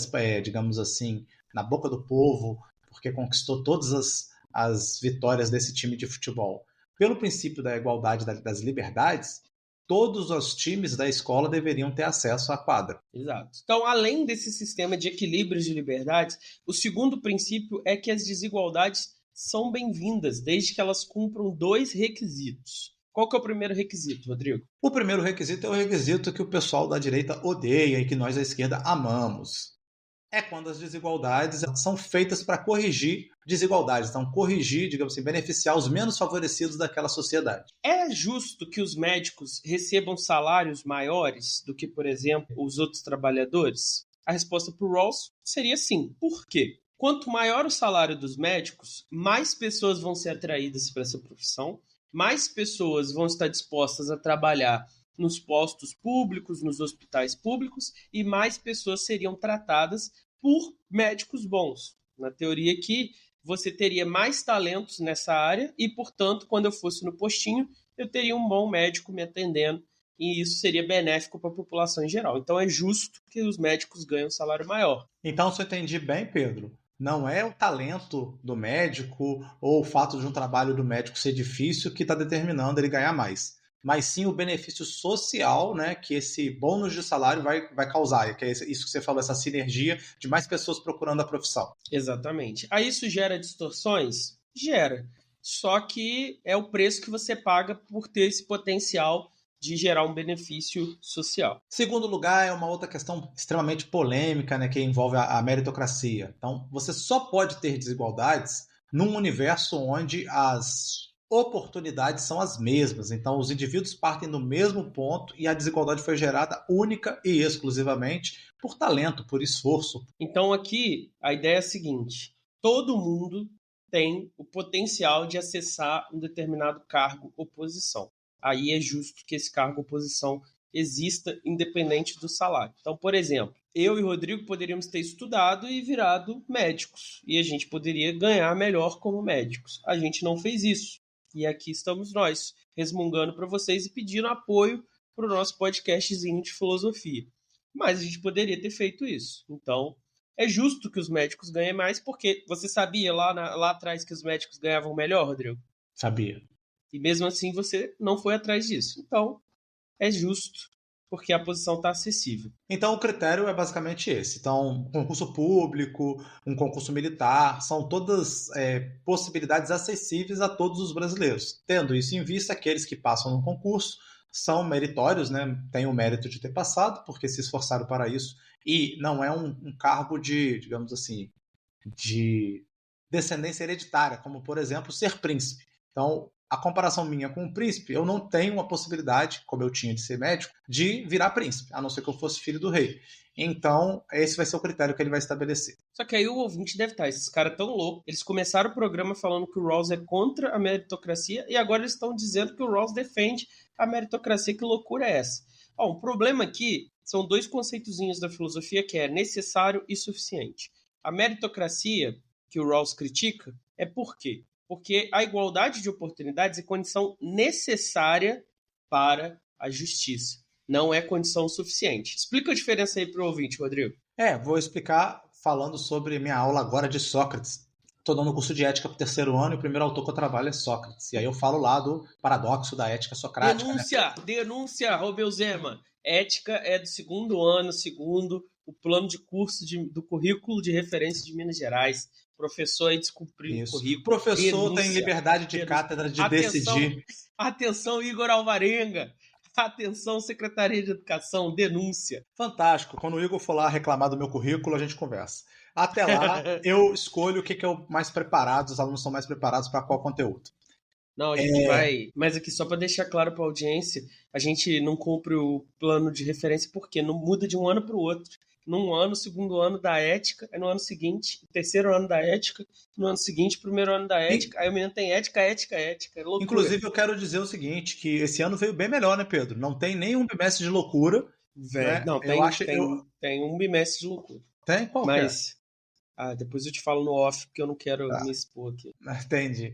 digamos assim, na boca do povo, porque conquistou todas as vitórias desse time de futebol. Pelo princípio da igualdade das liberdades, todos os times da escola deveriam ter acesso à quadra. Exato. Então, além desse sistema de equilíbrios de liberdades, o segundo princípio é que as desigualdades são bem-vindas, desde que elas cumpram 2 requisitos. Qual que é o primeiro requisito, Rodrigo? O primeiro requisito é o requisito que o pessoal da direita odeia e que nós da esquerda amamos. É quando as desigualdades são feitas para corrigir desigualdades. Então, corrigir, digamos assim, beneficiar os menos favorecidos daquela sociedade. É justo que os médicos recebam salários maiores do que, por exemplo, os outros trabalhadores? A resposta para o Rawls seria sim. Por quê? Quanto maior o salário dos médicos, mais pessoas vão ser atraídas para essa profissão, mais pessoas vão estar dispostas a trabalhar nos postos públicos, nos hospitais públicos, e mais pessoas seriam tratadas por médicos bons. Na teoria que você teria mais talentos nessa área e, portanto, quando eu fosse no postinho, eu teria um bom médico me atendendo e isso seria benéfico para a população em geral. Então é justo que os médicos ganhem um salário maior. Então, se eu entendi bem, Pedro, não é o talento do médico ou o fato de um trabalho do médico ser difícil que está determinando ele ganhar mais, mas sim o benefício social, né, que esse bônus de salário vai causar, que é isso que você falou, essa sinergia de mais pessoas procurando a profissão. Exatamente. Aí isso gera distorções? Gera. Só que é o preço que você paga por ter esse potencial de gerar um benefício social. Segundo lugar, é uma outra questão extremamente polêmica, né, que envolve a meritocracia. Então, você só pode ter desigualdades num universo onde as oportunidades são as mesmas. Então, os indivíduos partem do mesmo ponto e a desigualdade foi gerada única e exclusivamente por talento, por esforço. Então, aqui, a ideia é a seguinte: todo mundo tem o potencial de acessar um determinado cargo ou posição. Aí é justo que esse cargo ou posição exista independente do salário. Então, por exemplo, eu e o Rodrigo poderíamos ter estudado e virado médicos. E a gente poderia ganhar melhor como médicos. A gente não fez isso. E aqui estamos nós, resmungando para vocês e pedindo apoio para o nosso podcastzinho de filosofia. Mas a gente poderia ter feito isso. Então, é justo que os médicos ganhem mais, porque você sabia lá atrás que os médicos ganhavam melhor, Rodrigo? Sabia. E mesmo assim você não foi atrás disso. Então, é justo, porque a posição está acessível. Então, o critério é basicamente esse. Então, concurso público, um concurso militar, são todas possibilidades acessíveis a todos os brasileiros. Tendo isso em vista, aqueles que passam no concurso são meritórios, né? Têm o mérito de ter passado, porque se esforçaram para isso. E não é um cargo de, digamos assim, de descendência hereditária, como, por exemplo, ser príncipe. Então, a comparação minha com o príncipe, eu não tenho uma possibilidade, como eu tinha de ser médico, de virar príncipe, a não ser que eu fosse filho do rei. Então, esse vai ser o critério que ele vai estabelecer. Só que aí o ouvinte deve estar, esses caras tão loucos. Eles começaram o programa falando que o Rawls é contra a meritocracia e agora eles estão dizendo que o Rawls defende a meritocracia. Que loucura é essa? Ó, o problema aqui são dois conceitozinhos da filosofia que é necessário e suficiente. A meritocracia, que o Rawls critica, é por quê? Porque a igualdade de oportunidades é condição necessária para a justiça. Não é condição suficiente. Explica a diferença aí para o ouvinte, Rodrigo. Vou explicar falando sobre minha aula agora de Sócrates. Estou dando curso de ética para o terceiro ano e o primeiro autor que eu trabalho é Sócrates. E aí eu falo lá do paradoxo da ética socrática. Denúncia, Robel Zema. Ética é do segundo ano, segundo o plano de curso do currículo de referência de Minas Gerais. Professor aí descumpriu o currículo. Professor tem liberdade de cátedra de decidir. Atenção, Igor Alvarenga. Atenção, Secretaria de Educação, denúncia. Fantástico. Quando o Igor for lá reclamar do meu currículo, a gente conversa. Até lá, eu escolho o que é o mais preparado, os alunos são mais preparados para qual conteúdo. Não, a gente vai... Mas aqui, só para deixar claro para a audiência, a gente não cumpre o plano de referência porque não muda de um ano para o outro. Num ano, segundo ano da ética, aí no ano seguinte, terceiro ano da ética, no ano seguinte, primeiro ano da ética, aí o menino tem ética. É loucura. Inclusive, eu quero dizer o seguinte, que esse ano veio bem melhor, né, Pedro? Não tem nenhum bimestre de loucura. Né? Não, tem um bimestre de loucura. Tem? Qual Mas... depois eu te falo no off, porque eu não quero me expor aqui. Entendi.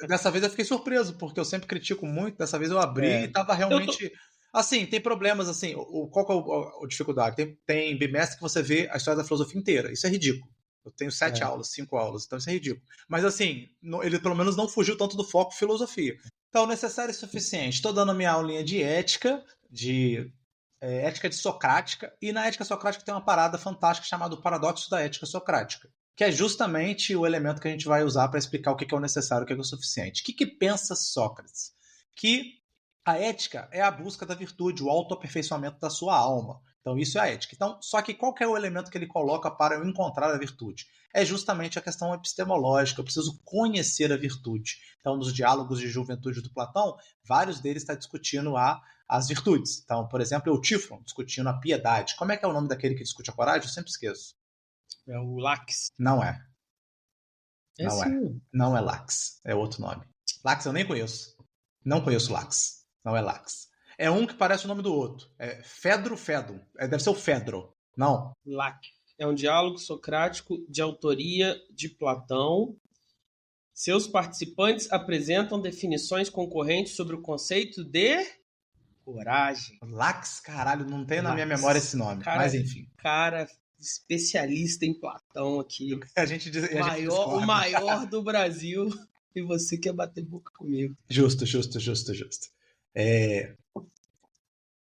Dessa vez eu fiquei surpreso, porque eu sempre critico muito. Dessa vez eu abri e estava realmente... Assim, tem problemas, assim, qual que é a dificuldade? Tem bimestre que você vê a história da filosofia inteira. Isso é ridículo. Eu tenho 7 aulas, 5 aulas, então isso é ridículo. Mas assim, ele pelo menos não fugiu tanto do foco filosofia. Então, necessário e suficiente. Estou dando a minha aulinha de ética, ética de socrática, e na ética socrática tem uma parada fantástica chamada paradoxo da ética socrática, que é justamente o elemento que a gente vai usar para explicar o que é o necessário e o que é o suficiente. O que pensa Sócrates? Que a ética é a busca da virtude, o autoaperfeiçoamento da sua alma. Então, isso é a ética. Então, só que qual que é o elemento que ele coloca para eu encontrar a virtude? É justamente a questão epistemológica. Eu preciso conhecer a virtude. Então, nos diálogos de juventude do Platão, vários deles estão discutindo as virtudes. Então, por exemplo, Eutífron discutindo a piedade. Como é que é o nome daquele que discute a coragem? Eu sempre esqueço. É o Lax. Não é. Sim. Não é Lax. É outro nome. Lax eu nem conheço. Não conheço Lax. Não é Lax. É um que parece o nome do outro. É Fedro. Deve ser o Fedro. Não. Lax. É um diálogo socrático de autoria de Platão. Seus participantes apresentam definições concorrentes sobre o conceito de coragem. Lax, caralho, não tem na minha memória esse nome. Mas enfim. Cara, especialista em Platão aqui. O maior do Brasil. E você quer bater boca comigo. Justo.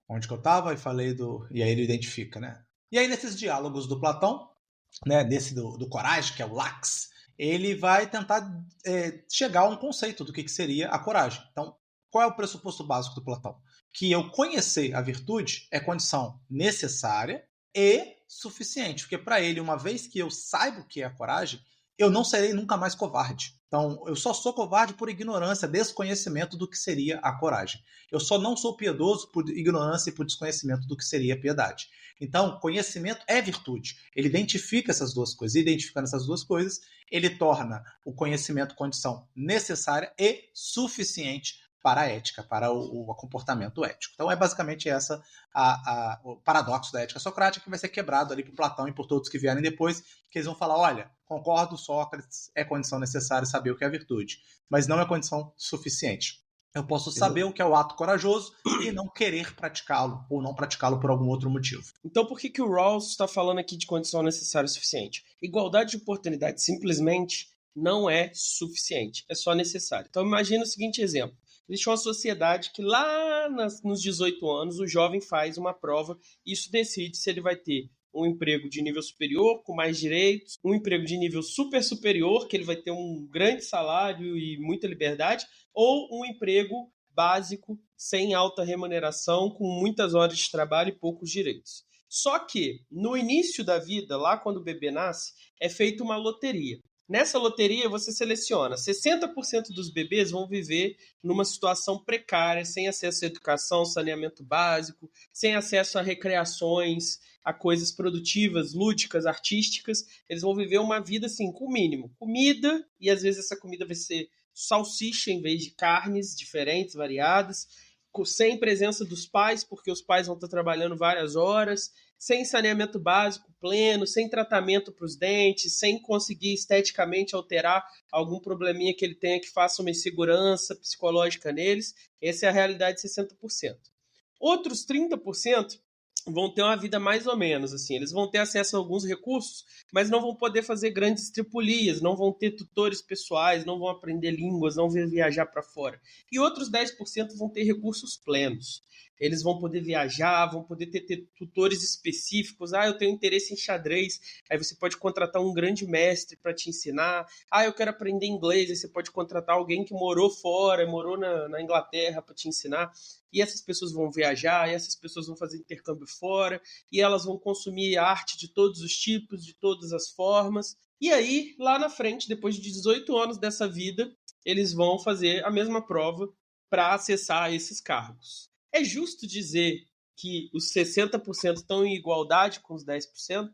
Onde que eu tava? E falei E aí ele identifica, né? E aí nesses diálogos do Platão, né, desse do coragem, que é o Lax, ele vai tentar chegar a um conceito do que seria a coragem. Então, qual é o pressuposto básico do Platão? Que eu conhecer a virtude é condição necessária e suficiente. Porque para ele, uma vez que eu saiba o que é a coragem, eu não serei nunca mais covarde. Então, eu só sou covarde por ignorância, desconhecimento do que seria a coragem. Eu só não sou piedoso por ignorância e por desconhecimento do que seria a piedade. Então, conhecimento é virtude. Ele identifica essas duas coisas. E identificando essas duas coisas, ele torna o conhecimento condição necessária e suficiente para a ética, para o comportamento ético. Então, é basicamente essa o paradoxo da ética socrática, que vai ser quebrado ali por Platão e por todos que vierem depois, que eles vão falar, olha, concordo, Sócrates, é condição necessária saber o que é virtude, mas não é condição suficiente. Eu posso saber o que é o ato corajoso e não querer praticá-lo, ou não praticá-lo por algum outro motivo. Então, por que o Rawls está falando aqui de condição necessária e suficiente? Igualdade de oportunidade simplesmente não é suficiente, é só necessário. Então, imagina o seguinte exemplo. Existe uma sociedade que lá nos 18 anos o jovem faz uma prova e isso decide se ele vai ter um emprego de nível superior, com mais direitos, um emprego de nível super superior, que ele vai ter um grande salário e muita liberdade, ou um emprego básico, sem alta remuneração, com muitas horas de trabalho e poucos direitos. Só que, no início da vida, lá quando o bebê nasce, é feita uma loteria. Nessa loteria, você seleciona 60% dos bebês vão viver numa situação precária, sem acesso à educação, saneamento básico, sem acesso a recreações, a coisas produtivas, lúdicas, artísticas. Eles vão viver uma vida assim, com o mínimo. Comida, e às vezes essa comida vai ser salsicha em vez de carnes diferentes, variadas, sem presença dos pais, porque os pais vão estar trabalhando várias horas, sem saneamento básico pleno, sem tratamento para os dentes, sem conseguir esteticamente alterar algum probleminha que ele tenha que faça uma insegurança psicológica neles. Essa é a realidade de 60%. Outros 30% vão ter uma vida mais ou menos, assim, eles vão ter acesso a alguns recursos, mas não vão poder fazer grandes tripulias, não vão ter tutores pessoais, não vão aprender línguas, não vão viajar para fora. E outros 10% vão ter recursos plenos. Eles vão poder viajar, vão poder ter tutores específicos. Eu tenho interesse em xadrez, aí você pode contratar um grande mestre para te ensinar. Eu quero aprender inglês, aí você pode contratar alguém que morou fora, morou na Inglaterra para te ensinar. E essas pessoas vão viajar, e essas pessoas vão fazer intercâmbio fora, e elas vão consumir arte de todos os tipos, de todas as formas. E aí, lá na frente, depois de 18 anos dessa vida, eles vão fazer a mesma prova para acessar esses cargos. É justo dizer que os 60% estão em igualdade com os 10%?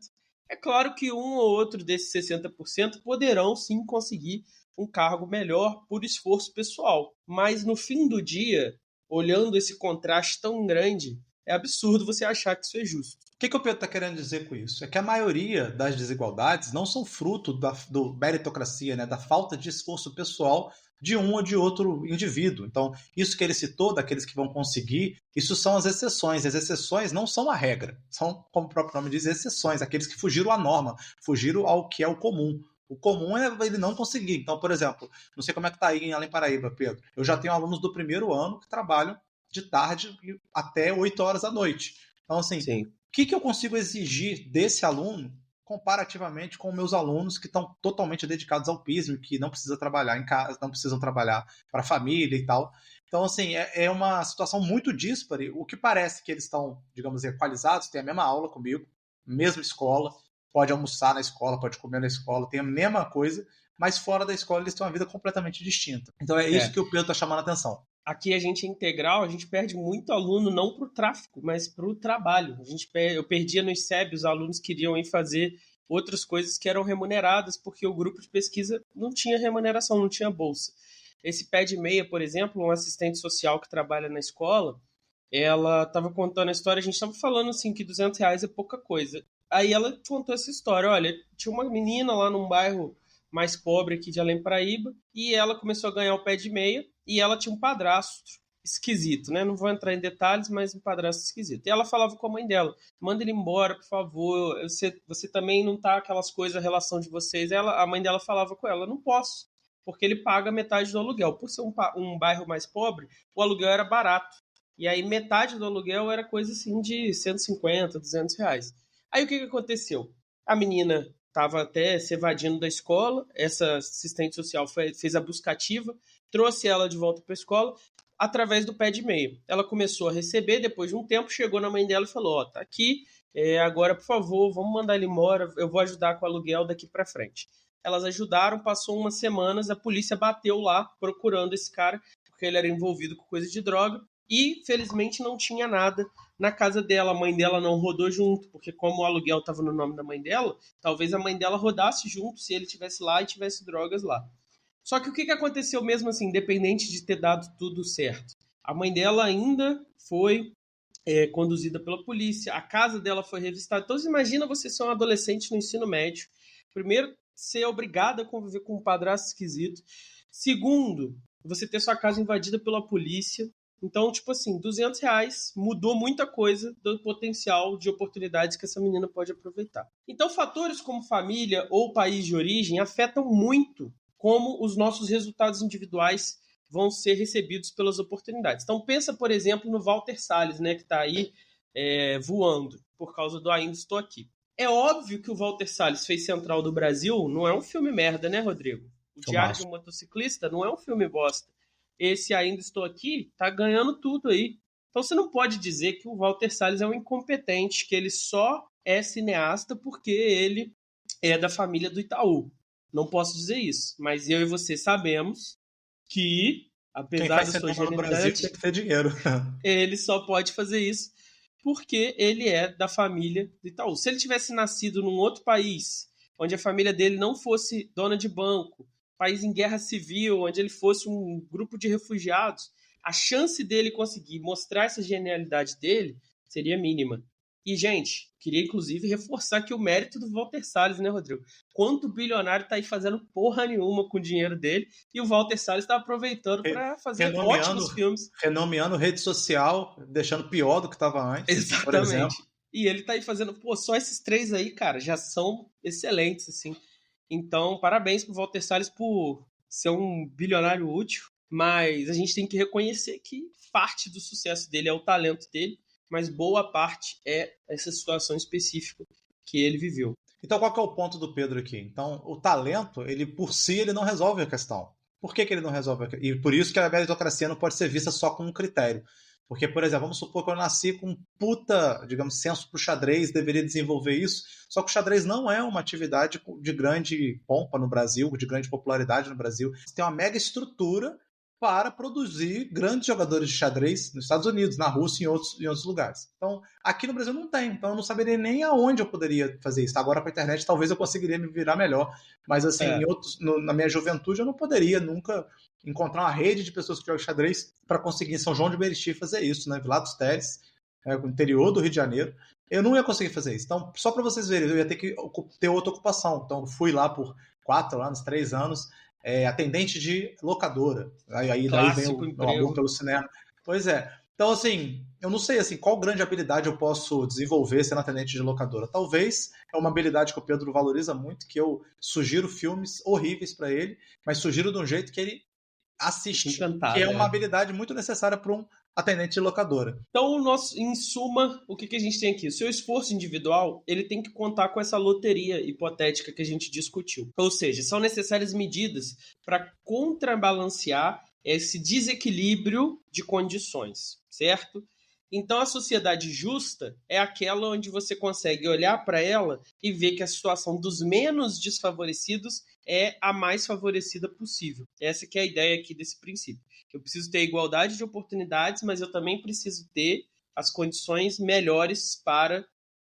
É claro que um ou outro desses 60% poderão sim conseguir um cargo melhor por esforço pessoal. Mas no fim do dia, olhando esse contraste tão grande, é absurdo você achar que isso é justo. O que o Pedro está querendo dizer com isso? É que a maioria das desigualdades não são fruto da meritocracia, né, da falta de esforço pessoal de um ou de outro indivíduo. Então, isso que ele citou, daqueles que vão conseguir, isso são as exceções. As exceções não são a regra, são, como o próprio nome diz, exceções, aqueles que fugiram à norma, fugiram ao que é o comum. O comum é ele não conseguir. Então, por exemplo, não sei como é que está aí em Além Paraíba, Pedro. Eu já tenho alunos do primeiro ano que trabalham de tarde até 8 horas da noite. Então, assim, Sim. o que eu consigo exigir desse aluno comparativamente com meus alunos que estão totalmente dedicados ao PISM, que não precisam trabalhar em casa, não precisam trabalhar para a família e tal. Então, assim, é uma situação muito díspare. O que parece que eles estão, digamos, equalizados, têm a mesma aula comigo, mesma escola, pode almoçar na escola, pode comer na escola, tem a mesma coisa, mas fora da escola eles têm uma vida completamente distinta. Então é isso que o Pedro está chamando a atenção. Aqui a gente é integral, a gente perde muito aluno não para o tráfico, mas para o trabalho. Eu perdia no ICEB, os alunos queriam ir fazer outras coisas que eram remuneradas, porque o grupo de pesquisa não tinha remuneração, não tinha bolsa. Esse pé de meia, por exemplo, um assistente social que trabalha na escola, ela estava contando a história, a gente estava falando assim que R$200 é pouca coisa. Aí ela contou essa história, olha, tinha uma menina lá num bairro mais pobre aqui de Além Paraíba, e ela começou a ganhar o pé de meia, e ela tinha um padrasto esquisito, né? Não vou entrar em detalhes, mas um padrasto esquisito. E ela falava com a mãe dela, manda ele embora, por favor, você também não tá aquelas coisas, a relação de vocês. A mãe dela falava com ela, não posso, porque ele paga metade do aluguel. Por ser um bairro mais pobre, o aluguel era barato. E aí metade do aluguel era coisa assim de 150, R$200. Aí o que aconteceu? A menina estava até se evadindo da escola, essa assistente social fez a buscativa, trouxe ela de volta para a escola através do pé de meia. Ela começou a receber, depois de um tempo, chegou na mãe dela e falou, tá aqui, agora, por favor, vamos mandar ele embora, eu vou ajudar com o aluguel daqui para frente. Elas ajudaram, passou umas semanas, a polícia bateu lá procurando esse cara, porque ele era envolvido com coisa de droga, e felizmente não tinha nada na casa dela. A mãe dela não rodou junto, porque como o aluguel estava no nome da mãe dela, talvez a mãe dela rodasse junto se ele estivesse lá e tivesse drogas lá. Só que o que aconteceu mesmo assim, independente de ter dado tudo certo? A mãe dela ainda foi conduzida pela polícia, a casa dela foi revistada. Então, você imagina você ser um adolescente no ensino médio. Primeiro, ser obrigado a conviver com um padrasto esquisito. Segundo, você ter sua casa invadida pela polícia. Então, tipo assim, R$200 mudou muita coisa do potencial de oportunidades que essa menina pode aproveitar. Então, fatores como família ou país de origem afetam muito como os nossos resultados individuais vão ser recebidos pelas oportunidades. Então, pensa, por exemplo, no Walter Salles, né, que está aí voando por causa do Ainda Estou Aqui. É óbvio que o Walter Salles fez Central do Brasil, não é um filme merda, né, Rodrigo? O Diário de um Motociclista não é um filme bosta. Esse Ainda Estou Aqui tá ganhando tudo aí. Então você não pode dizer que o Walter Salles é um incompetente, que ele só é cineasta porque ele é da família do Itaú. Não posso dizer isso, mas eu e você sabemos que, Quem apesar faz da sua cinema no Brasil genialidade, tem que ter dinheiro. ele só pode fazer isso porque ele é da família do Itaú. Se ele tivesse nascido num outro país, onde a família dele não fosse dona de banco, país em guerra civil, onde ele fosse um grupo de refugiados, a chance dele conseguir mostrar essa genialidade dele seria mínima. E, gente, queria inclusive reforçar aqui o mérito do Walter Salles, né, Rodrigo? Quanto bilionário tá aí fazendo porra nenhuma com o dinheiro dele e o Walter Salles está aproveitando para fazer ótimos filmes. Renomeando rede social, deixando pior do que estava antes, por exemplo. Exatamente. E ele tá aí fazendo, pô, só esses 3 aí, cara, já são excelentes, assim. Então, parabéns pro Walter Salles por ser um bilionário útil, mas a gente tem que reconhecer que parte do sucesso dele é o talento dele, mas boa parte é essa situação específica que ele viveu. Então, qual que é o ponto do Pedro aqui? Então, o talento, ele por si, ele não resolve a questão. Por que ele não resolve a questão? E por isso que a meritocracia não pode ser vista só como um critério. Porque, por exemplo, vamos supor que eu nasci com um puta, digamos, senso pro xadrez, deveria desenvolver isso. Só que o xadrez não é uma atividade de grande pompa no Brasil, de grande popularidade no Brasil. Tem uma mega estrutura para produzir grandes jogadores de xadrez nos Estados Unidos, na Rússia e em outros lugares. Então, aqui no Brasil não tem. Então, eu não saberia nem aonde eu poderia fazer isso. Agora, com a internet, talvez eu conseguiria me virar melhor. Mas, assim, na minha juventude, eu não poderia nunca encontrar uma rede de pessoas que jogam xadrez para conseguir em São João de Meriti fazer isso, né? Vila dos Teles, no interior do Rio de Janeiro. Eu não ia conseguir fazer isso. Então, só para vocês verem, eu ia ter que ter outra ocupação. Então, eu fui lá por 4 anos, 3 anos, atendente de locadora. Daí vem o meu amor pelo cinema. Pois é. Então, assim, eu não sei assim, qual grande habilidade eu posso desenvolver sendo atendente de locadora. Talvez é uma habilidade que o Pedro valoriza muito, que eu sugiro filmes horríveis para ele, mas sugiro de um jeito que ele assiste, que é uma habilidade muito necessária para um atendente de locadora. Então, em suma, o que a gente tem aqui? O seu esforço individual, ele tem que contar com essa loteria hipotética que a gente discutiu. Ou seja, são necessárias medidas para contrabalancear esse desequilíbrio de condições, certo? Então, a sociedade justa é aquela onde você consegue olhar para ela e ver que a situação dos menos desfavorecidos é a mais favorecida possível. Essa que é a ideia aqui desse princípio. Eu preciso ter igualdade de oportunidades, mas eu também preciso ter as condições melhores para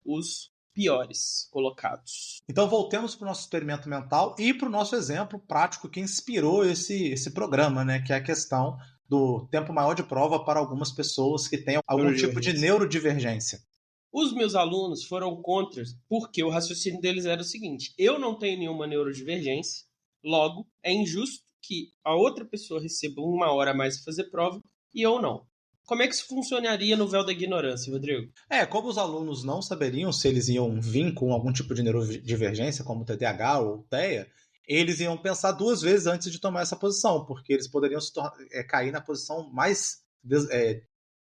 os piores colocados. Então voltemos para o nosso experimento mental e para o nosso exemplo prático que inspirou esse programa, né? Que é a questão do tempo maior de prova para algumas pessoas que têm algum tipo de neurodivergência. Os meus alunos foram contra porque o raciocínio deles era o seguinte: eu não tenho nenhuma neurodivergência, logo é injusto que a outra pessoa receba 1 hora a mais para fazer prova e eu não. Como é que isso funcionaria no véu da ignorância, Rodrigo? Como os alunos não saberiam se eles iam vir com algum tipo de neurodivergência, como TDAH ou TEA, eles iam pensar 2 vezes antes de tomar essa posição, porque eles poderiam cair na posição mais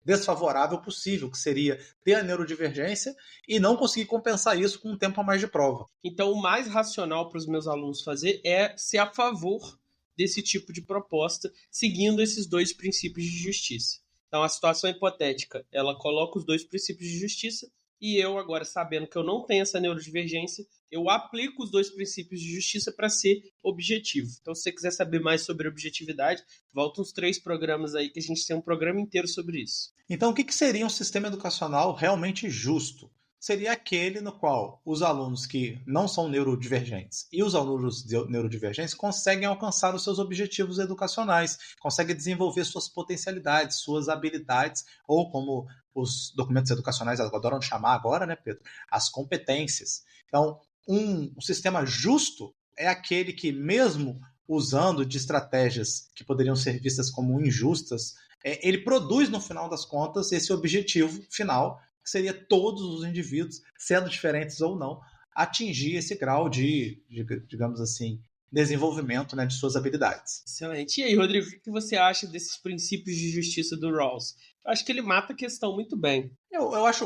desfavorável possível, que seria ter a neurodivergência e não conseguir compensar isso com um tempo a mais de prova. Então, o mais racional para os meus alunos fazer é ser a favor desse tipo de proposta, seguindo esses 2 princípios de justiça. Então, a situação hipotética, ela coloca os 2 princípios de justiça e eu, agora, sabendo que eu não tenho essa neurodivergência, eu aplico os 2 princípios de justiça para ser objetivo. Então, se você quiser saber mais sobre objetividade, volta uns 3 programas aí que a gente tem um programa inteiro sobre isso. Então, o que seria um sistema educacional realmente justo? Seria aquele no qual os alunos que não são neurodivergentes e os alunos neurodivergentes conseguem alcançar os seus objetivos educacionais, conseguem desenvolver suas potencialidades, suas habilidades, ou como os documentos educacionais adoram chamar agora, né, Pedro? As competências. Então, um sistema justo é aquele que, mesmo usando de estratégias que poderiam ser vistas como injustas, ele produz, no final das contas, esse objetivo final, que seria todos os indivíduos, sendo diferentes ou não, atingir esse grau de digamos assim, desenvolvimento, né, de suas habilidades. Excelente. E aí, Rodrigo, o que você acha desses princípios de justiça do Rawls? Eu acho que ele mata a questão muito bem. Eu acho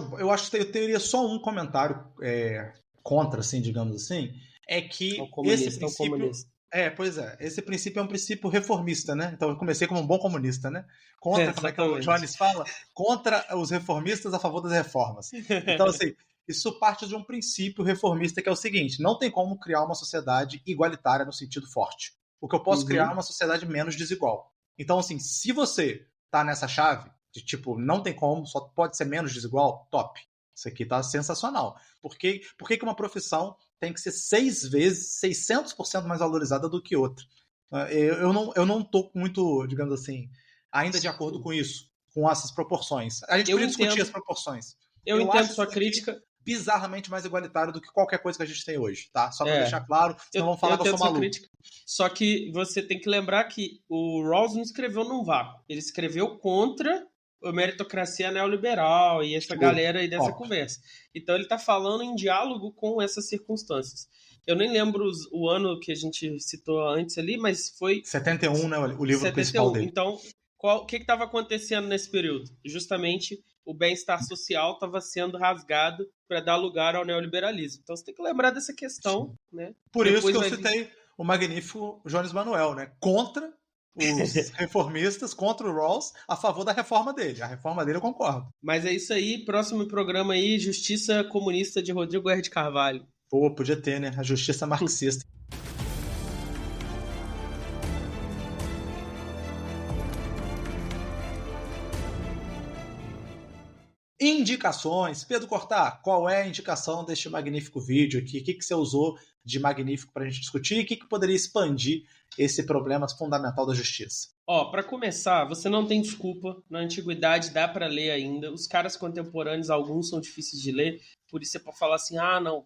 que eu teria só um comentário contra, assim, digamos assim, é que esse princípio... Pois é. Esse princípio é um princípio reformista, né? Então eu comecei como um bom comunista, né? Contra, como é que o Jones fala? Contra os reformistas a favor das reformas. Então, assim, Isso parte de um princípio reformista que é o seguinte: não tem como criar uma sociedade igualitária no sentido forte. O que eu posso criar é uma sociedade menos desigual. Então, assim, se você tá nessa chave de tipo, não tem como, só pode ser menos desigual, top. Isso aqui tá sensacional. Por que que uma profissão tem que ser 6 vezes, 600% mais valorizada do que outra? Eu não tô muito, digamos assim, ainda de acordo com isso, com essas proporções. A gente podia discutir as proporções. Eu entendo sua crítica. Bizarramente mais igualitário do que qualquer coisa que a gente tem hoje, tá? Só pra deixar claro, senão vão falar que eu sou maluco. Crítica. Só que você tem que lembrar que o Rawls não escreveu num vácuo. Ele escreveu contra a meritocracia neoliberal e essa galera aí dessa conversa. Então ele tá falando em diálogo com essas circunstâncias. Eu nem lembro o ano que a gente citou antes ali, mas foi... 71, né? O livro 71. Principal dele. Então, o que estava acontecendo nesse período? Justamente o bem-estar social estava sendo rasgado para dar lugar ao neoliberalismo. Então você tem que lembrar dessa questão, né? Por isso que eu citei o magnífico Jones Manuel, né? Contra os reformistas, contra o Rawls, a favor da reforma dele. A reforma dele eu concordo. Mas é isso aí, próximo programa aí, Justiça Comunista de Rodrigo R. de Carvalho. Pô, podia ter, né? A justiça marxista. Indicações. Pedro Cortá, qual é a indicação deste magnífico vídeo aqui? O que você usou de magnífico para a gente discutir? E o que poderia expandir esse problema fundamental da justiça? Para começar, você não tem desculpa. Na antiguidade dá para ler ainda. Os caras contemporâneos, alguns são difíceis de ler. Por isso você pode falar assim, não,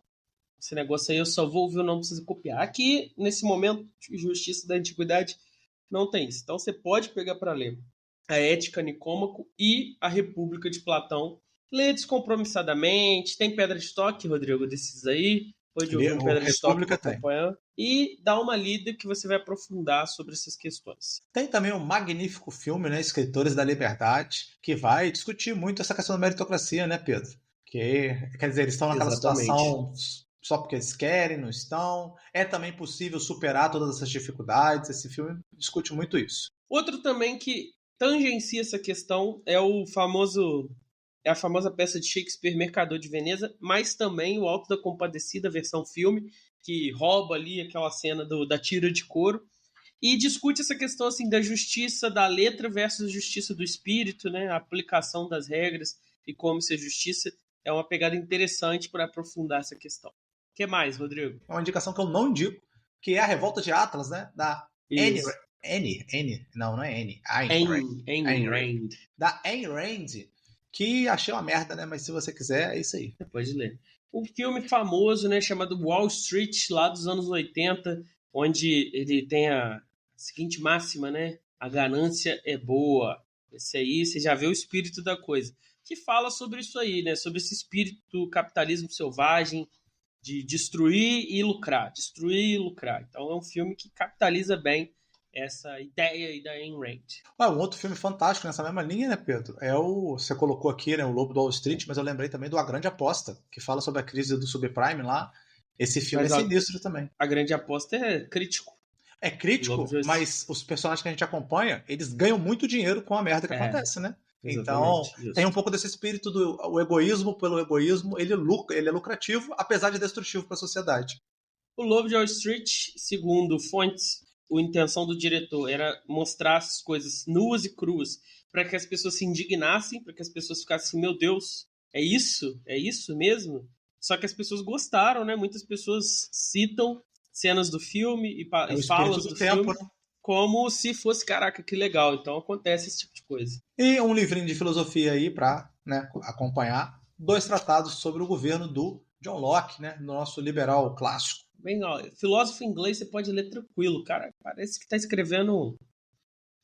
esse negócio aí eu só vou ouvir, eu não preciso copiar. Aqui, nesse momento de justiça da antiguidade, não tem isso. Então você pode pegar para ler a Ética Nicômaco e a República de Platão. Lê descompromissadamente. Tem pedra de toque, Rodrigo, desses aí. Pode ouvir um pedra de toque acompanhando. E dá uma lida que você vai aprofundar sobre essas questões. Tem também um magnífico filme, né, Escritores da Liberdade, que vai discutir muito essa questão da meritocracia, né, Pedro? Que, quer dizer, eles estão naquela situação só porque eles querem, não estão. É também possível superar todas essas dificuldades. Esse filme discute muito isso. Outro também que tangencia essa questão é a famosa peça de Shakespeare, Mercador de Veneza, mas também o Alto da Compadecida, versão filme, que rouba ali aquela cena da tira de couro, e discute essa questão assim, da justiça da letra versus a justiça do espírito, né? A aplicação das regras e como ser justiça é uma pegada interessante para aprofundar essa questão. O que mais, Rodrigo? É uma indicação que eu não indico, que é a Revolta de Atlas, né? Da Anne. Não é Anne. Ayn Rand. Da Ayn Rand, que achei uma merda, né? Mas se você quiser, é isso aí. Você pode ler. Um filme famoso, né? Chamado Wall Street, lá dos anos 80, onde ele tem a seguinte máxima, né? A ganância é boa. Esse aí, você já vê o espírito da coisa. Que fala sobre isso aí, né? Sobre esse espírito do capitalismo selvagem, de destruir e lucrar. Destruir e lucrar. Então é um filme que capitaliza bem essa ideia aí da Ayn Rand. Um outro filme fantástico nessa mesma linha, né, Pedro? Você colocou aqui, né, o Lobo do Wall Street, mas eu lembrei também do A Grande Aposta, que fala sobre a crise do subprime lá. Esse filme é sinistro também. A Grande Aposta é crítico. É crítico, mas os personagens que a gente acompanha, eles ganham muito dinheiro com a merda que acontece, né? Então, tem um pouco desse espírito do egoísmo pelo egoísmo. Ele é lucrativo, apesar de destrutivo para a sociedade. O Lobo de Wall Street, segundo fontes, a intenção do diretor era mostrar as coisas nuas e cruas para que as pessoas se indignassem, para que as pessoas ficassem assim, meu Deus, é isso? É isso mesmo? Só que as pessoas gostaram, né? Muitas pessoas citam cenas do filme e falas do filme, né? Como se fosse, caraca, que legal. Então acontece esse tipo de coisa. E um livrinho de filosofia aí para, né, acompanhar. 2 tratados sobre o governo do John Locke, né? Nosso liberal clássico. Bem, filósofo inglês você pode ler tranquilo, cara. Parece que está escrevendo um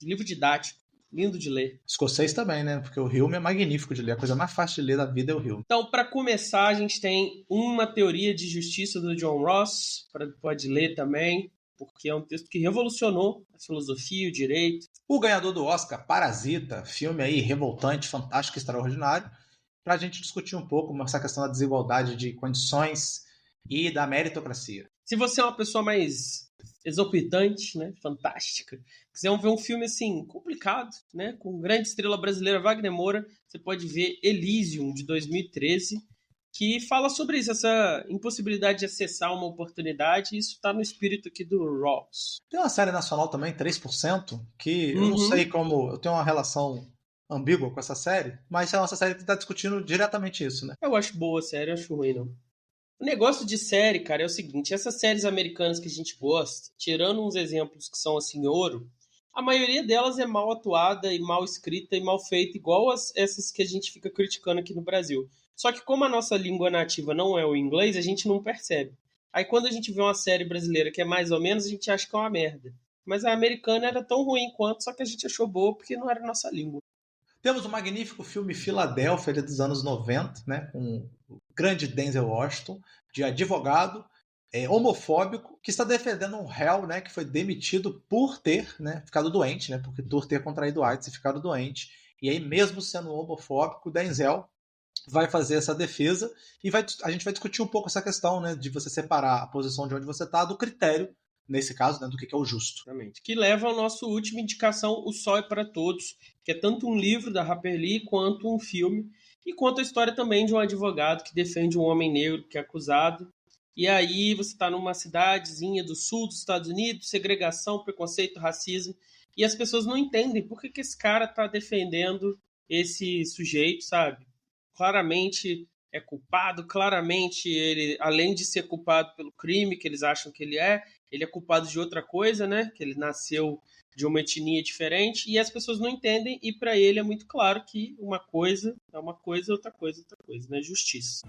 livro didático. Lindo de ler. Escocês também, né? Porque o Hume é magnífico de ler. A coisa mais fácil de ler da vida é o Hume. Então, para começar, a gente tem uma teoria de justiça do John Rawls. Pode ler também, porque é um texto que revolucionou a filosofia, o direito. O ganhador do Oscar, Parasita, filme aí revoltante, fantástico, extraordinário, para a gente discutir um pouco essa questão da desigualdade de condições e da meritocracia. Se você é uma pessoa mais exorbitante, né, fantástica, quiser ver um filme assim complicado, né, com grande estrela brasileira Wagner Moura, você pode ver Elysium de 2013, que fala sobre isso, essa impossibilidade de acessar uma oportunidade, e isso está no espírito aqui do Rawls. Tem uma série nacional também, 3%, que eu não Uhum. sei como. Eu tenho uma relação ambígua com essa série, mas é uma série que está discutindo diretamente isso, né? Eu acho boa a série, eu acho ruim, não. O negócio de série, cara, é o seguinte: essas séries americanas que a gente gosta, tirando uns exemplos que são assim, ouro, a maioria delas é mal atuada e mal escrita e mal feita, igual essas que a gente fica criticando aqui no Brasil. Só que como a nossa língua nativa não é o inglês, a gente não percebe. Aí quando a gente vê uma série brasileira que é mais ou menos, a gente acha que é uma merda. Mas a americana era tão ruim quanto, só que a gente achou boa porque não era a nossa língua. Temos o magnífico filme Filadélfia, dos anos 90, né, com o grande Denzel Washington, de advogado homofóbico, que está defendendo um réu, né, que foi demitido por ter, né, ficado doente, né, por ter contraído AIDS e ficado doente. E aí, mesmo sendo homofóbico, o Denzel vai fazer essa defesa e a gente vai discutir um pouco essa questão, né, de você separar a posição de onde você está do critério, nesse caso, né, do que é o justo. Exatamente. Que leva ao nosso última indicação, O Sol é para Todos, que é tanto um livro da Harper Lee quanto um filme, e conta a história também de um advogado que defende um homem negro que é acusado. E aí você está numa cidadezinha do sul dos Estados Unidos, segregação, preconceito, racismo, e as pessoas não entendem por que esse cara está defendendo esse sujeito, sabe? Claramente é culpado, claramente ele, além de ser culpado pelo crime que eles acham que ele é culpado de outra coisa, né? Que ele nasceu de uma etnia diferente e as pessoas não entendem e para ele é muito claro que uma coisa é uma coisa, outra coisa é outra coisa, né? Justiça.